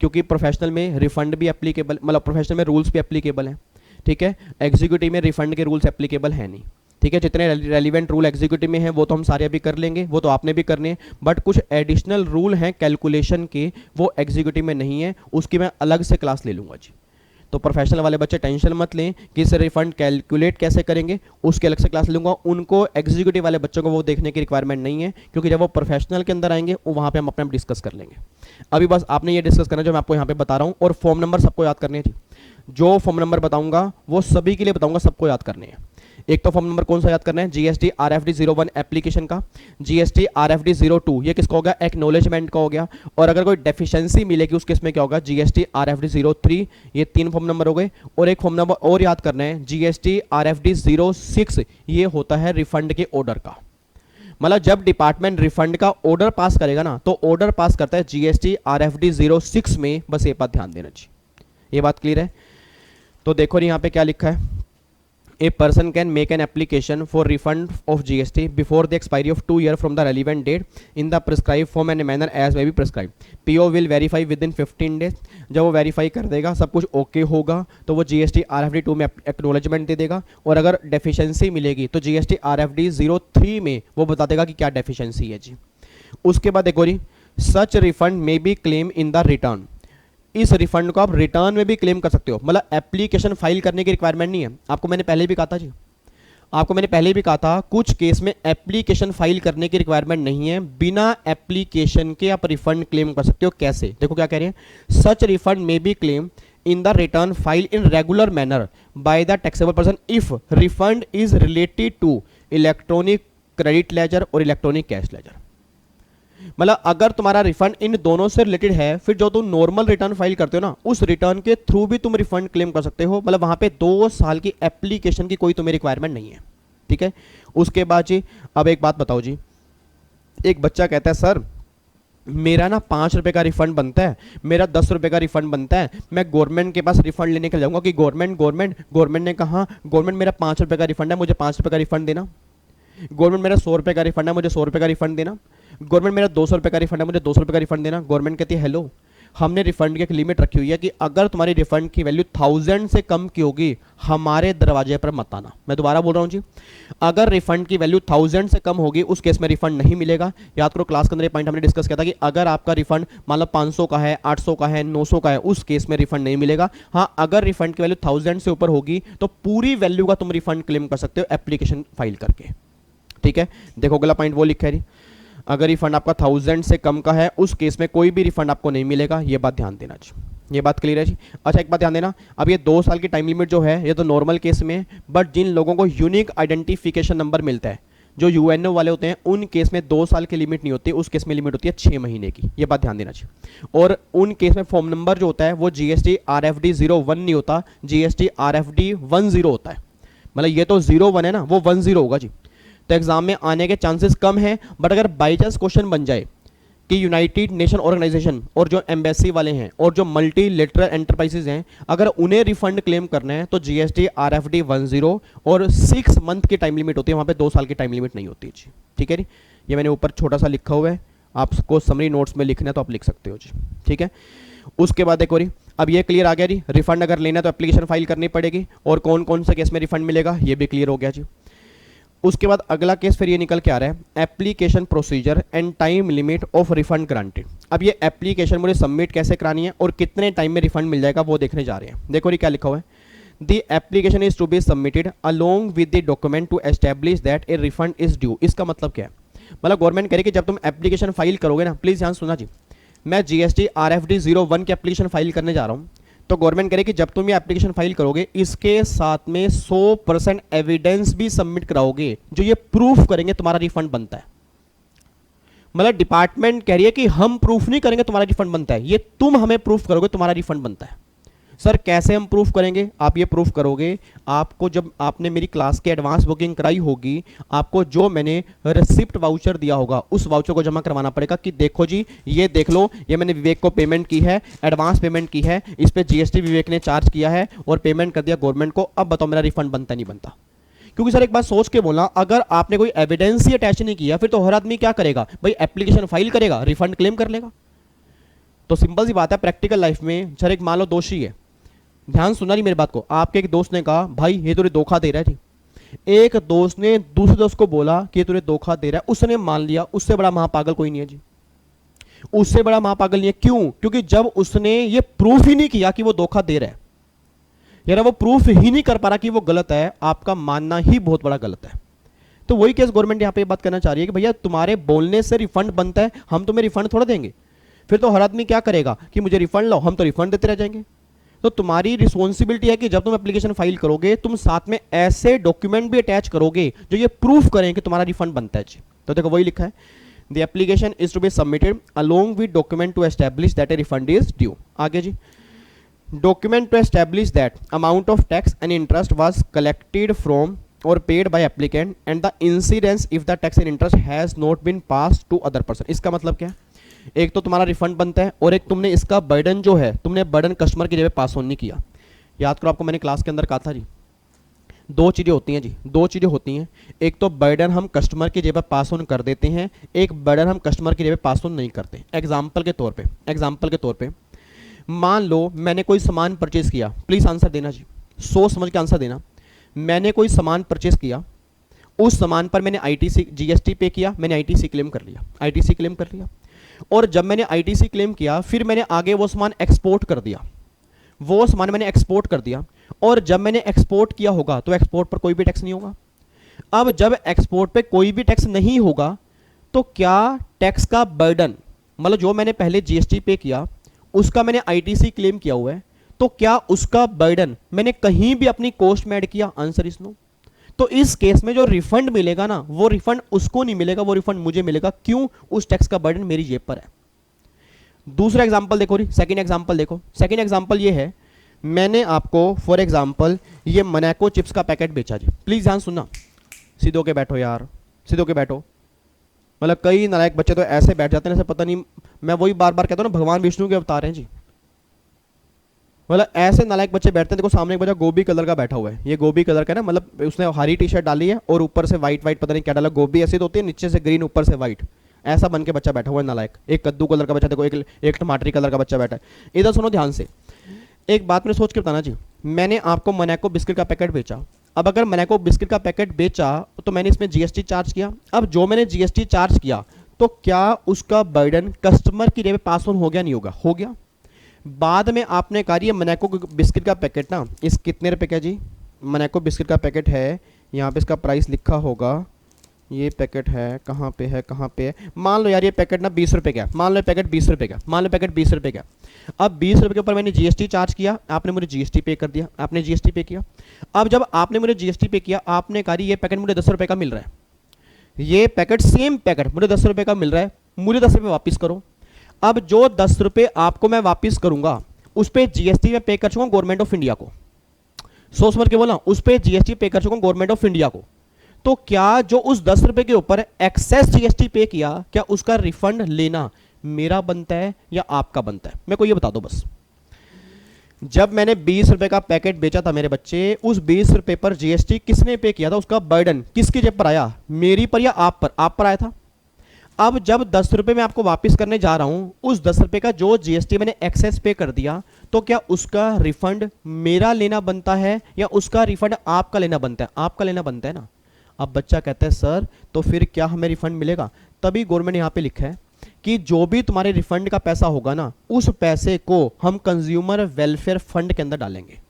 क्योंकि प्रोफेशनल में रिफंड भी एप्लीकेबल, मतलब प्रोफेशनल में रूल्स भी एप्लीकेबल हैं, ठीक है। एग्जीक्यूटिव में रिफंड के रूल्स एप्लीकेबल है नहीं, ठीक है। जितने रेलिवेंट रूल एग्जीक्यूटिव में हैं वो तो हम सारे अभी कर लेंगे, वो तो आपने भी करने हैं, बट कुछ एडिशनल रूल हैं कैलकुलेशन के, वो एग्जीक्यूटिव में नहीं है, उसकी मैं अलग से क्लास ले लूंगा जी। तो प्रोफेशनल वाले बच्चे टेंशन मत लें कि इस रिफंड कैलकुलेट कैसे करेंगे, उसके अलग से क्लास लूंगा। उनको एग्जीक्यूटिव वाले बच्चों को वो देखने की रिक्वायरमेंट नहीं है, क्योंकि जब वो प्रोफेशनल के अंदर आएंगे वहाँ पे हम अपने डिस्कस कर लेंगे। अभी बस आपने ये डिस्कस करना जो मैं आपको यहाँ पे बता रहा हूँ, और फॉर्म नंबर सबको याद करने हैं। जो फॉर्म नंबर बताऊंगा वो सभी के लिए बताऊंगा, सबको याद करने हैं। एक तो फॉर्म नंबर कौन सा याद करना है, जीएसटी RFD 01 एप्लीकेशन का, जीएसटी RFD 02 ये किसका हो गया, एक्नॉलेजमेंट का हो गया। और अगर कोई डेफिशिएंसी मिलेगी उस केस में क्या होगा, जीएसटी RFD 03, ये 3 फॉर्म नंबर हो गए। और एक फॉर्म नंबर और याद करना है, जीएसटी RFD 06, ये होता है रिफंड के ऑर्डर का, मतलब जब डिपार्टमेंट रिफंड का ऑर्डर पास करेगा ना, तो ऑर्डर पास करता है जीएसटी RFD 06 में, बस ये बात ध्यान देना चाहिए। ये बात क्लियर है? तो देखो यहाँ पे क्या लिखा है, A person can make an application for refund of GST before the expiry of 2 years from the relevant date in the prescribed form and manner as may be prescribed. PO will verify within 15 days. जब वो वेरीफाई कर देगा, सब कुछ ओके होगा, तो वो GST RFD 2 में एक्नॉलेजमेंट दे देगा। और अगर डेफिशिएंसी मिलेगी तो GST RFD 03 में वो बता देगा कि क्या डेफिशिएंसी है जी। उसके बाद देखो जी, such refund may be claim in the return, इस रिफंड को आप रिटर्न में भी क्लेम कर सकते हो, मतलब एप्लीकेशन फाइल करने की रिक्वायरमेंट नहीं है। आपको मैंने पहले भी कहा था जी, आपको मैंने पहले भी कहा था कुछ केस में एप्लीकेशन फाइल करने की रिक्वायरमेंट नहीं है, बिना एप्लीकेशन के आप रिफंड क्लेम कर सकते हो। कैसे, देखो क्या कह रहे हैं, such refund may be claim in the return file in regular manner by the taxable person if refund is related to electronic credit ledger और electronic cash ledger। मतलब अगर तुम्हारा रिफंड इन दोनों से रिलेटेड है, फिर जो तुम नॉर्मल रिटर्न फाइल करते हो ना, उस रिटर्न के थ्रू भी तुम रिफंड क्लेम कर सकते हो। मतलब वहां पे 2 साल की एप्लीकेशन की कोई तुम्हें रिक्वायरमेंट नहीं है, ठीक है। उसके बाद जी अब एक बात बताओ जी, एक बच्चा कहता है सर मेरा ना 5 रुपए का रिफंड बनता है, मेरा 10 रुपए का रिफंड बनता है, मैं गवर्नमेंट के पास रिफंड लेने के लिए जाऊंगा कि गवर्नमेंट ने कहा गवर्नमेंट मेरा 5 रुपए का रिफंड है, मुझे 5 रुपए का रिफंड देना। गवर्नमेंट मेरा 100 रुपए का रिफंड है, मुझे 100 रुपए का रिफंड देना। गवर्नमेंट मेरा 200 रुपए का रिफंड है, मुझे 200 रुपए का रिफंड देना। गवर्नमेंट कहती है हेलो, हमने रिफंड की एक लिमिट रखी हुई है कि अगर तुम्हारी रिफंड की वैल्यू 1000 से कम की होगी हमारे दरवाजे पर मत आना। मैं दोबारा बोल रहा हूं जी, अगर रिफंड की वैल्यू 1000 से कम होगी उस केस में रिफंड नहीं मिलेगा। याद करो क्लास के अंदर ये पॉइंट हमने डिस्कस किया था कि अगर आपका रिफंड मान लो 500 का है, 800 का है, 900 का है, उस केस में रिफंड नहीं मिलेगा। हाँ, अगर रिफंड की वैल्यू 1000 से ऊपर होगी तो पूरी वैल्यू का तुम रिफंड क्लेम कर सकते हो एप्लीकेशन फाइल करके, ठीक है। देखो अगला पॉइंट वो लिखा है जी, अगर रिफंड आपका 1000 से कम का है उस केस में कोई भी रिफंड आपको नहीं मिलेगा। ये बात ध्यान देना जी, ये बात क्लियर है जी। अच्छा एक बात ध्यान देना, अब ये 2 साल की टाइम लिमिट जो है ये तो नॉर्मल केस में है, बट जिन लोगों को यूनिक आइडेंटिफिकेशन नंबर मिलता है, जो यूएनओ वाले होते हैं, उन केस में 2 साल की लिमिट नहीं होती, उस केस में लिमिट होती है 6 महीने की। ये बात ध्यान देना चाहिए। और उन केस में फॉर्म नंबर जो होता है वो GST RFD 01 नहीं होता, GST RFD 10 होता है। मतलब ये तो 01 है ना, वो 10 होगा जी। तो एग्जाम में आने के चांसेस कम है, बट अगर बाई चांस क्वेश्चन बन जाए कि यूनाइटेड नेशन ऑर्गेनाइजेशन और जो एम्बेसी वाले हैं और जो मल्टीलेटरल एंटरप्राइजेज हैं, अगर उन्हें रिफंड क्लेम करना है तो GST RFD 10 और 6 मंथ की टाइम लिमिट होती है, वहां पे 2 साल की टाइम लिमिट नहीं होती जी, ठीक है जी। ये मैंने ऊपर छोटा सा लिखा हुआ है, आपको समरी नोट्स में लिखना है तो आप लिख सकते हो जी, ठीक है। उसके बाद एक और, अब ये क्लियर आ गया जी, रिफंड अगर लेना है तो एप्लीकेशन फाइल करनी पड़ेगी और कौन कौन से केस में रिफंड मिलेगा ये भी क्लियर हो गया जी। उसके बाद अगला केस फिर ये निकल के आ रहा है, application procedure and time limit of refund granted. अब ये एप्लीकेशन मुझे सबमिट कैसे करानी है और कितने टाइम में रिफंड मिल जाएगा वो देखने जा रहे हैं। देखो ये क्या लिखा हुआ है, the application is to be submitted along with the document to establish that a refund is due. इसका मतलब क्या है, मतलब गवर्नमेंट कह रही है कि जब तुम एप्लीकेशन फाइल करोगे ना, प्लीज ध्यान सुना जी, मैं GST RFD 01 की एप्लीकेशन फाइल करने जा रहा हूँ, तो गवर्नमेंट करे कि जब तुम ये एप्लीकेशन फाइल करोगे इसके साथ में 100% एविडेंस भी सबमिट कराओगे जो ये प्रूफ करेंगे तुम्हारा रिफंड बनता है। मतलब डिपार्टमेंट कह रही है कि हम प्रूफ नहीं करेंगे तुम्हारा रिफंड बनता है, ये तुम हमें प्रूफ करोगे तुम्हारा रिफंड बनता है। सर कैसे हम प्रूफ करेंगे, आप ये प्रूफ करोगे, आपको जब आपने मेरी क्लास की एडवांस बुकिंग कराई होगी, आपको जो मैंने रिसिप्ट वाउचर दिया होगा उस वाउचर को जमा करवाना पड़ेगा कि देखो जी ये देख लो, ये मैंने विवेक को पेमेंट की है, एडवांस पेमेंट की है, इस पे GST विवेक ने चार्ज किया है और पेमेंट कर दिया गवर्नमेंट को, अब बताओ मेरा रिफंड बनता नहीं बनता। क्योंकि सर एक बात सोच के बोला, अगर आपने कोई एविडेंस ही अटैच नहीं किया फिर तो हर आदमी क्या करेगा भाई, एप्लीकेशन फाइल करेगा, रिफंड क्लेम कर लेगा। तो सिंपल सी बात है, प्रैक्टिकल लाइफ में सर एक मान लो दोषी है, ध्यान सुना नहीं मेरी बात को, आपके एक दोस्त ने कहा भाई ये तुझे धोखा दे रहा है जी, एक दोस्त ने दूसरे दोस्त को बोला कि तुझे धोखा दे रहा है, उसने मान लिया, उससे बड़ा महापागल कोई नहीं है जी, उससे बड़ा महापागल नहीं है। क्यों, क्योंकि जब उसने ये प्रूफ ही नहीं किया कि वो धोखा दे रहा है, यार वो प्रूफ ही नहीं कर पा रहा कि वो गलत है, आपका मानना ही बहुत बड़ा गलत है। तो वही केस गवर्नमेंट यहां पे बात करना चाह रही है कि भैया तुम्हारे बोलने से रिफंड बनता है, हम तुम्हें रिफंड थोड़ा देंगे। फिर तो हर आदमी क्या करेगा कि मुझे रिफंड लो, हम तो रिफंड देते रह जाएंगे। तो तुम्हारी रिस्पॉन्सिबिलिटी है कि जब तुम एप्लीकेशन फाइल करोगे तुम साथ में ऐसे डॉक्यूमेंट भी अटैच करोगे जो ये प्रूफ करें कि तुम्हारा रिफंड बनता है। तो देखो वही लिखा है, the application is to be submitted along with document to establish that a refund is due. आगे जी, document to establish that amount of tax and interest was collected from or paid by applicant and the incidence if the tax and interest has not been pass to other person. इसका मतलब क्या है, एक तो तुम्हारा रिफंड बनता है और एक तुमने इसका बर्डन जो है तुमने बर्डन कस्टमर की जगह पास ऑन नहीं किया। याद करो आपको मैंने क्लास के अंदर कहा था जी, 2 चीजें होती हैं जी, 2 चीजें होती हैं, एक तो बर्डन हम कस्टमर की जगह पास ऑन कर देते हैं, एक बर्डन हम कस्टमर की जगह पास ऑन नहीं करते। एग्जाम्पल के तौर पे मान लो मैंने कोई सामान परचेज किया, प्लीज आंसर देना जी, सोच समझ के आंसर देना। मैंने कोई सामान परचेज किया, उस सामान पर मैंने ITC GST पे किया, मैंने ITC क्लेम कर लिया, और जब मैंने ITC क्लेम किया फिर मैंने आगे वो सामान एक्सपोर्ट कर दिया, और जब मैंने एक्सपोर्ट किया होगा तो एक्सपोर्ट पर कोई भी टैक्स नहीं होगा। अब जब एक्सपोर्ट पे कोई भी टैक्स नहीं होगा तो क्या टैक्स का बर्डन, मतलब जो मैंने पहले जीएसटी पे किया उसका मैंने आईटीसी क्लेम किया हुआ है, तो क्या उसका बर्डन मैंने कहीं भी अपनी कॉस्ट में ऐड किया? Answer is no. तो इस केस में जो रिफंड मिलेगा ना, वो रिफंड उसको नहीं मिलेगा, वो रिफंड मुझे मिलेगा। क्यों? उस टैक्स का बर्डन मेरी जेब पर है। दूसरा एग्जांपल देखो, सेकंड एग्जांपल देखो। सेकंड एग्जांपल ये है, मैंने आपको फॉर एग्जांपल ये मनाको चिप्स का पैकेट बेचा जी। प्लीज ध्यान सुनना, सीधे होके बैठो यार, सीधे होके बैठो। मतलब कई नालायक बच्चे तो ऐसे बैठ जाते हैं जैसे पता नहीं, मैं वही बार बार कहता हूँ ना, भगवान विष्णु के अवतार हैं जी। मतलब ऐसे नालायक बच्चे बैठते हैं। देखो सामने एक बच्चा गोभी कलर का बैठा हुआ है, ये गोभी कलर का ना, मतलब उसने हरी टी शर्ट डाली है और ऊपर से व्हाइट व्हाइट पता नहीं क्या डाला। गोभी ऐसी तो होती है, नीचे से ग्रीन ऊपर से व्हाइट, ऐसा बन के बच्चा बैठा हुआ है नालायक। एक कद्दू कलर का बच्चा देखो, एक टमाटरी कलर का बच्चा बैठा है। इधर सुनो ध्यान से, एक बात मैंने सोच के बताना जी। मैंने आपको मनाको बिस्किट का पैकेट बेचा। अब अगर मनाको बिस्किट का पैकेट बेचा तो मैंने इसमें जीएसटी चार्ज किया। अब जो मैंने जीएसटी चार्ज किया तो क्या उसका बर्डन कस्टमर की जेब में पास ऑन हो गया? नहीं होगा? हो गया। बाद में आपने कहा ये मनाको बिस्किट का पैकेट ना, इस कितने रुपए का जी? मनाको बिस्किट का पैकेट है, यहाँ पे इसका प्राइस लिखा होगा। ये पैकेट है, कहाँ पे है, कहाँ पे है? मान लो यार ये पैकेट ना 20 रुपए का, मान लो पैकेट 20 रुपए का, मान लो पैकेट 20 रुपए का। अब 20 रुपए के ऊपर मैंने जीएसटी चार्ज किया, आपने मुझे जीएसटी पे कर दिया, आपने जीएसटी पे किया। अब जब आपने मुझे जीएसटी पे किया, आपने कहा ये पैकेट मुझे 10 रुपए का मिल रहा है, ये पैकेट सेम पैकेट मुझे 10 रुपए का मिल रहा है, मुझे 10 रुपए वापिस करो। अब जो 10 रुपए आपको मैं वापिस करूंगा उस पर जीएसटी में पे कर चुका हूं गवर्नमेंट ऑफ इंडिया को। सोच समझ के बोला, उस पर जीएसटी पे कर चुका हूं गवर्नमेंट ऑफ इंडिया को। तो क्या जो उस 10 रुपए के ऊपर एक्सेस जीएसटी पे किया, क्या उसका रिफंड लेना मेरा बनता है या आपका बनता है? मेरे को ये बता दो बस। जब मैंने 20 रुपए का पैकेट बेचा था मेरे बच्चे, उस 20 रुपए पर जीएसटी किसने पे किया था? उसका बर्डन किसकी जेब पर आया? मेरी पर या आप पर? आप पर आया था। अब जब 10 रुपए मैं आपको वापस करने जा रहा हूं, उस 10 रुपए का जो जीएसटी मैंने एक्सेस पे कर दिया, तो क्या उसका रिफंड मेरा लेना बनता है या उसका रिफंड आपका लेना बनता है? आपका लेना बनता है ना। अब बच्चा कहता है सर तो फिर क्या हमें रिफंड मिलेगा? तभी गवर्नमेंट यहां पे लिखा है कि जो भी तुम्हारे रिफंड का पैसा होगा ना, उस पैसे को हम कंज्यूमर वेलफेयर फंड के अंदर डालेंगे।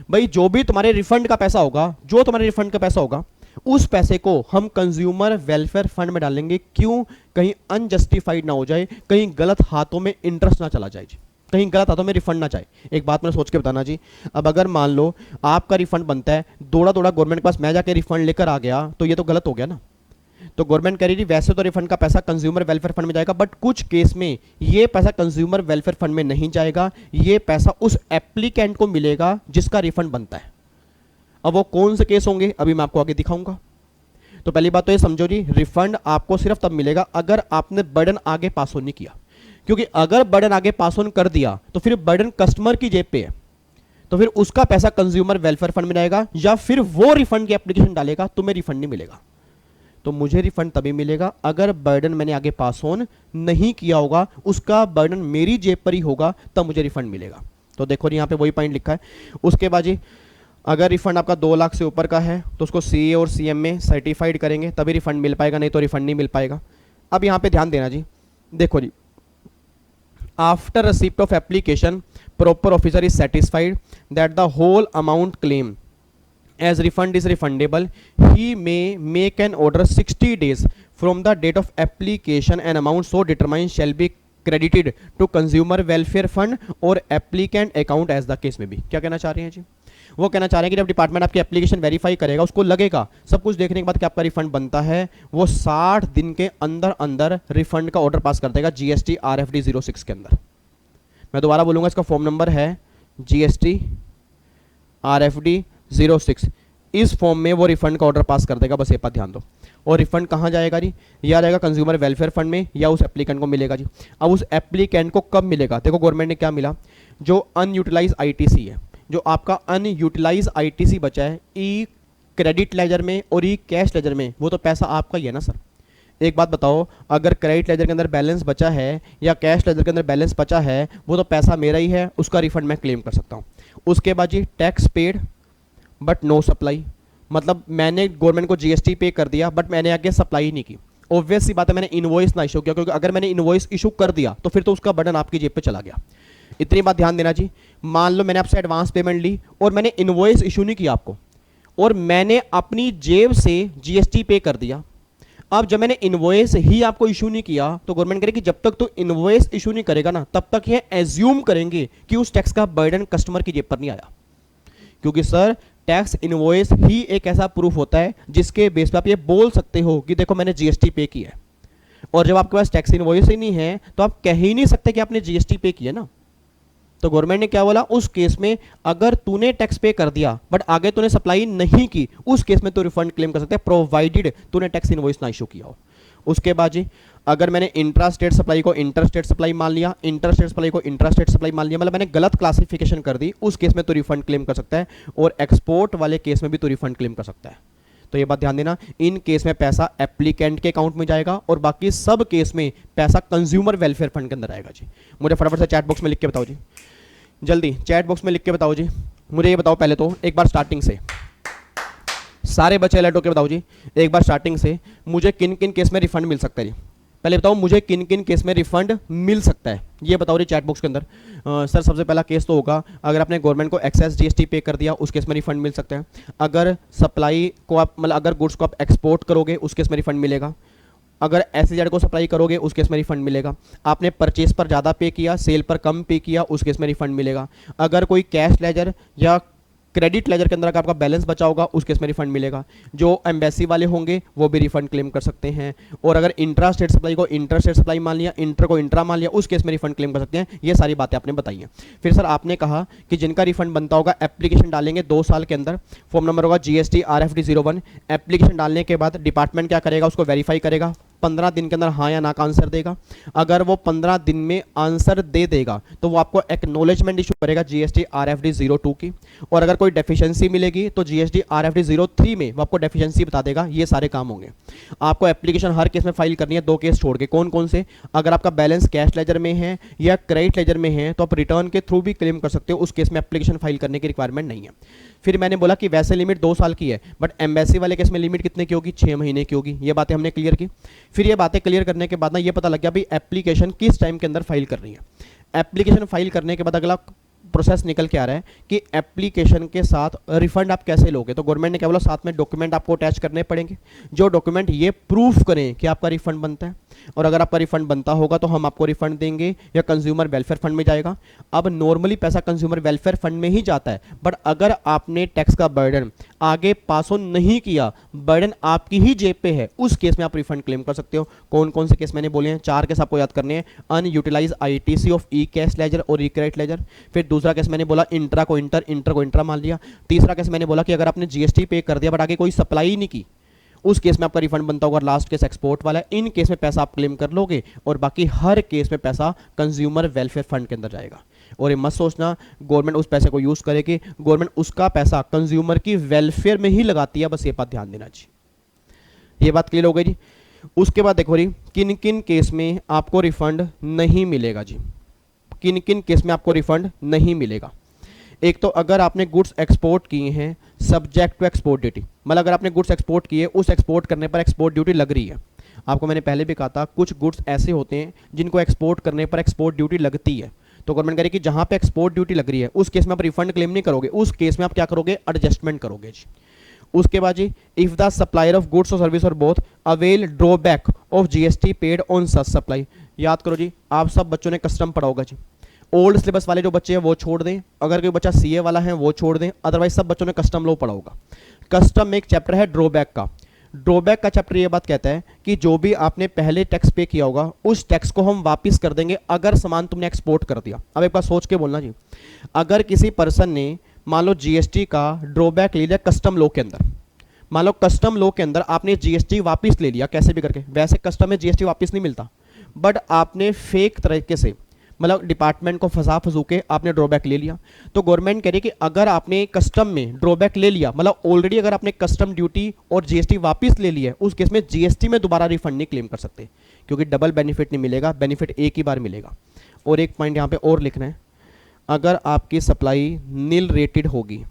भाई जो भी तुम्हारे रिफंड का पैसा होगा, जो तुम्हारे रिफंड का पैसा होगा, उस पैसे को हम कंज्यूमर वेलफेयर फंड में डालेंगे। क्यों? कहीं अनजस्टिफाइड ना हो जाए, कहीं गलत हाथों में इंटरेस्ट ना चला जाए जी, कहीं गलत हाथों में रिफंड ना जाए। एक बात मैंने सोच के बताना जी, अब अगर मान लो आपका रिफंड बनता है, दौड़ा दौड़ा गवर्नमेंट के पास मैं जाके रिफंड लेकर आ गया, तो ये तो गलत हो गया ना। तो गवर्नमेंट कह रही थी वैसे तो रिफंड का पैसा कंज्यूमर वेलफेयर फंड में जाएगा, बट कुछ केस में ये पैसा कंज्यूमर वेलफेयर फंड में नहीं जाएगा, ये पैसा उस एप्लीकेंट को मिलेगा जिसका रिफंड बनता है। अब वो कौन से केस होंगे अभी मैं आपको आगे दिखाऊंगा। तो पहली बात तो ये समझो जी, रिफंड आपको सिर्फ तब मिलेगा अगर आपने बर्डन आगे पास ऑन नहीं किया। क्योंकि अगर बर्डन आगे पास ऑन कर दिया तो फिर बर्डन कस्टमर की जेब पे है, तो फिर उसका पैसा कंज्यूमर वेलफेयर फंड में जाएगा, या फिर वो रिफंड की एप्लीकेशन डालेगा, तुम्हें रिफंड नहीं मिलेगा। तो मुझे रिफंड तभी मिलेगा अगर बर्डन मैंने आगे पास ऑन नहीं किया होगा, उसका बर्डन मेरी जेब पर ही होगा, तब मुझे रिफंड मिलेगा। तो देखो यहाँ पे वही पॉइंट लिखा है। उसके बाद जी, अगर रिफंड आपका 2 लाख से ऊपर का है तो उसको सीए और सीएम में सर्टिफाइड करेंगे, तभी रिफंड मिल पाएगा, नहीं तो रिफंड नहीं मिल पाएगा। अब यहाँ पे ध्यान देना जी, देखो जी, after receipt of application proper officer is satisfied that the whole amount claim as refund is refundable, he may make an order 60 days from the date of application, and amount so determined shall be credited to consumer welfare fund or applicant account as the case may be। क्या कहना चाह रहे हैं जी? वो कहना चाह रहे हैं कि जब डिपार्टमेंट आपकी एप्लीकेशन वेरीफाई करेगा, उसको लगेगा सब कुछ देखने के बाद कि आपका रिफंड बनता है, वो 60 दिन के अंदर अंदर रिफंड का ऑर्डर पास कर देगा जीएसटी RFD 06 के अंदर। मैं दोबारा बोलूंगा, इसका फॉर्म नंबर है GST RFD 06। इस फॉर्म में वो रिफंड का ऑर्डर पास कर देगा, बस ये बात ध्यान दो। और रिफंड कहाँ जाएगा जी? या जाएगा कंज्यूमर वेलफेयर फंड में या उस एप्लीकेंट को मिलेगा जी। अब उस एप्लीकेंट को कब मिलेगा? देखो गवर्नमेंट ने क्या मिला, जो अनयूटिलाइज ITC है, जो आपका अनयूटिलाइज ITC बचा है ई क्रेडिट लेजर में और ई कैश लेजर में, वो तो पैसा आपका ही है ना सर। एक बात बताओ, अगर क्रेडिट लेजर के अंदर बैलेंस बचा है या कैश लेजर के अंदर बैलेंस बचा है, वो तो पैसा मेरा ही है, उसका रिफंड मैं क्लेम कर सकता हूँ। उसके बाद जी, tax paid but no supply, मतलब मैंने गवर्नमेंट को GST पे कर दिया बट मैंने आगे सप्लाई नहीं की। ऑब्वियस सी बात है, मैंने इनवॉइस ना इशू किया, क्योंकि अगर मैंने इनवॉइस इशू कर दिया तो फिर तो उसका बर्डन आपकी जेब पे चला गया। इतनी बात ध्यान देना जी। मान लो मैंने आपसे एडवांस पेमेंट ली और मैंने इनवॉइस इशू नहीं किया आपको, और मैंने अपनी जेब से जीएसटी पे कर दिया। अब जब मैंने इनवॉइस ही आपको इशू नहीं किया तो गवर्नमेंट कह रही कि जब तक तो इनवॉइस इशू नहीं करेगा ना तब तक ये एज्यूम करेंगे कि उस टैक्स का बर्डन कस्टमर की जेब पर नहीं आया, क्योंकि सर टैक्स इनवॉइस ही एक ऐसा प्रूफ होता है जिसके बेस पे आप ये बोल सकते हो कि देखो मैंने जीएसटी पे किया है। और जब आपके पास टैक्स इनवॉइस ही नहीं है तो आप कह ही नहीं सकते कि आपने जीएसटी पे किया ना। तो गवर्नमेंट ने क्या बोला, उस केस में अगर तूने टैक्स पे कर दिया बट आगे तूने सप्लाई नहीं की, उस केस में तो रिफंड क्लेम कर सकते हैं प्रोवाइडेड तूने टैक्स इनवॉइस ना इशू किया हो। उसके बाद जी अगर मैंने इंट्रा स्टेट सप्लाई को इंटर स्टेट सप्लाई मान लिया, इंटर स्टेट सप्लाई को इंट्रा स्टेट सप्लाई मान लिया, मतलब मैंने गलत क्लासिफिकेशन कर दी, उस केस में तो रिफंड क्लेम कर सकता है। और एक्सपोर्ट वाले केस में भी तो रिफंड क्लेम कर सकता है। तो ये बात ध्यान देना, इन केस में पैसा एप्लीकेंट के अकाउंट में जाएगा और बाकी सब केस में पैसा कंज्यूमर वेलफेयर फंड के अंदर आएगा जी। मुझे फटाफट से चैट बॉक्स में लिख के बताओ जी, जल्दी चैट बॉक्स में लिख के बताओ जी। मुझे ये बताओ पहले तो एक बार स्टार्टिंग से, सारे बच्चे अलर्ट होकर बताओ जी एक बार स्टार्टिंग से, मुझे किन किन केस में रिफंड मिल सकता है जी। पहले बताओ मुझे किन किन केस में रिफंड मिल सकता है, ये बताओ जी चैट बॉक्स के अंदर। सर सबसे पहला केस तो होगा अगर आपने गवर्नमेंट को एक्सेस जीएसटी पे कर दिया, उस केस में रिफंड मिल सकता है। अगर सप्लाई को आप मतलब अगर गुड्स को आप एक्सपोर्ट करोगे उस केस में रिफंड मिलेगा। अगर एसईजेड को सप्लाई करोगे उस केस में रिफंड मिलेगा। आपने परचेज पर ज़्यादा पे किया, सेल पर कम पे किया, उस केस में रिफंड मिलेगा। अगर कोई कैश लेजर या क्रेडिट लेजर के अंदर अगर आपका बैलेंस बचा होगा उस केस में रिफंड मिलेगा। जो एम्बेसी वाले होंगे वो भी रिफंड क्लेम कर सकते हैं। और अगर इंट्रा स्टेट सप्लाई को इंटर स्टेट सप्लाई मान लिया, इंटर को इंट्रा मान लिया, उस केस में रिफंड क्लेम कर सकते हैं। ये सारी बातें आपने बताई हैं। फिर सर आपने कहा कि जिनका रिफंड बनता होगा एप्लीकेशन डालेंगे 2 साल के अंदर, फॉर्म नंबर होगा GST RFD 01। एप्लीकेशन डालने के बाद डिपार्टमेंट क्या करेगा, उसको वेरीफाई करेगा, 15 दिन के अंदर हाँ या ना का आंसर देगा। अगर वो 15 दिन में आंसर दे देगा तो वो आपको एक्नॉलेजमेंट इशू करेगा GST RFD 02 की। और अगर कोई डेफिशिएंसी मिलेगी तो GST RFD 03 में वो आपको डेफिशिएंसी बता देगा। ये सारे काम होंगे। आपको एप्लीकेशन हर केस में फाइल करनी है, 2 केस छोड़ के। कौन कौन से, अगर आपका बैलेंस कैश लेजर में है या क्रेडिट लेजर में है तो आप रिटर्न के थ्रू भी क्लेम कर सकते हो, उस केस में एप्लीकेशन फाइल करने की रिक्वायरमेंट नहीं है। फिर मैंने बोला कि वैसे लिमिट 2 साल की है बट एम्बेसी वाले केस में लिमिट कितने की होगी, 6 महीने की होगी। ये बातें हमने क्लियर की। फिर ये बातें क्लियर करने के बाद ना ये पता लग गया भाई एप्लीकेशन किस टाइम के अंदर फाइल करनी है। एप्लीकेशन फाइल करने के बाद अगला प्रोसेस निकल के आ रहा है कि एप्लीकेशन के साथ रिफंड आप कैसे लोगे। तो गवर्नमेंट ने क्या बोला, साथ में डॉक्यूमेंट आपको अटैच करने पड़ेंगे, जो डॉक्यूमेंट ये प्रूफ करें कि आपका रिफंड बनता है। और अगर आपका रिफंड बनता होगा तो हम आपको रिफंड देंगे या कंज्यूमर वेलफेयर फंड में जाएगा। अब नॉर्मली पैसा कंज्यूमर वेलफेयर फंड में ही जाता है, बट अगर आपने टैक्स का बर्डन आगे पास ऑन नहीं किया, बर्डन आपकी ही जेब पे है, उस केस में आप रिफंड क्लेम कर सकते हो। कौन कौन से केस मैंने बोले हैं, 4 केस आपको याद करने हैं। Unutilise ITC of E cash ledger और ई क्रेडिट लेजर। फिर दूसरा केस मैंने बोला इंट्रा को इंटर, इंटर को इंट्रा मान लिया। तीसरा केस मैंने बोला कि अगर आपने GST पे कर दिया बट आगे कोई सप्लाई नहीं की, उस केस में आपका रिफंड बनता होगा। लास्ट केस एक्सपोर्ट वाला है। इन केस में पैसा आप क्लेम कर लोगे और बाकी हर केस में पैसा कंज्यूमर वेलफेयर फंड के अंदर जाएगा। और ये मत सोचना गवर्नमेंट उस पैसे को यूज करेगी, गवर्नमेंट उसका पैसा कंज्यूमर की वेलफेयर में ही लगाती है। बस ये बात ध्यान देना जी। ये बात क्लियर हो गई जी। उसके बाद देखो जी किन किन केस में आपको रिफंड नहीं मिलेगा जी, किन किन केस में आपको रिफंड नहीं मिलेगा। एक तो अगर आपने गुड्स एक्सपोर्ट किए हैं सब्जेक्ट टू एक्सपोर्ट ड्यूटी, मतलब अगर आपने गुड्स एक्सपोर्ट किए उस एक्सपोर्ट करने पर एक्सपोर्ट ड्यूटी लग रही है। आपको मैंने पहले भी कहा था कुछ गुड्स ऐसे होते हैं जिनको एक्सपोर्ट करने पर एक्सपोर्ट ड्यूटी लगती है। तो गवर्नमेंट करेगी कि जहां पे एक्सपोर्ट ड्यूटी लग रही है उस केस में आप रिफंड क्लेम नहीं करोगे, उस केस में आप क्या करोगे, एडजस्टमेंट करोगे जी। उसके बाद जी if the supplier of goods or service or both avail drawback of GST paid on such supply. याद करो जी, आप सब बच्चों ने कस्टम पढ़ा होगा जी। ओल्ड सिलेबस वाले जो बच्चे हैं वो छोड़ दें, अगर कोई बच्चा CA वाला है वो छोड़ दें, अदरवाइज सब बच्चों ने कस्टम लॉ पढ़ा होगा। कस्टम में एक चैप्टर है ड्रॉबैक का। ड्रॉबैक का चैप्टर ये बात कहता है कि जो भी आपने पहले टैक्स पे किया होगा उस टैक्स को हम वापस कर देंगे अगर सामान तुमने एक्सपोर्ट कर दिया। अब एक बार सोच के बोलना जी, अगर किसी पर्सन ने मान लो GST का ड्रॉबैक ले लिया कस्टम लॉ के अंदर, मान लो कस्टम लॉ के अंदर आपने GST वापस ले लिया कैसे भी करके, वैसे कस्टम में GST वापस नहीं मिलता, बट आपने फेक तरीके से मतलब डिपार्टमेंट को फंसा फंसू के आपने ड्रॉबैक ले लिया। तो गवर्नमेंट कह रही है कि अगर आपने कस्टम में ड्रॉबैक ले लिया, मतलब ऑलरेडी अगर आपने कस्टम ड्यूटी और GST वापस ले लिया है, उस केस में GST में दोबारा रिफंड नहीं क्लेम कर सकते, क्योंकि डबल बेनिफिट नहीं मिलेगा, बेनिफिट एक ही बार मिलेगा। और एक पॉइंट यहाँ पे और लिखना है, अगर आपकी सप्लाई नील रेटेड होगी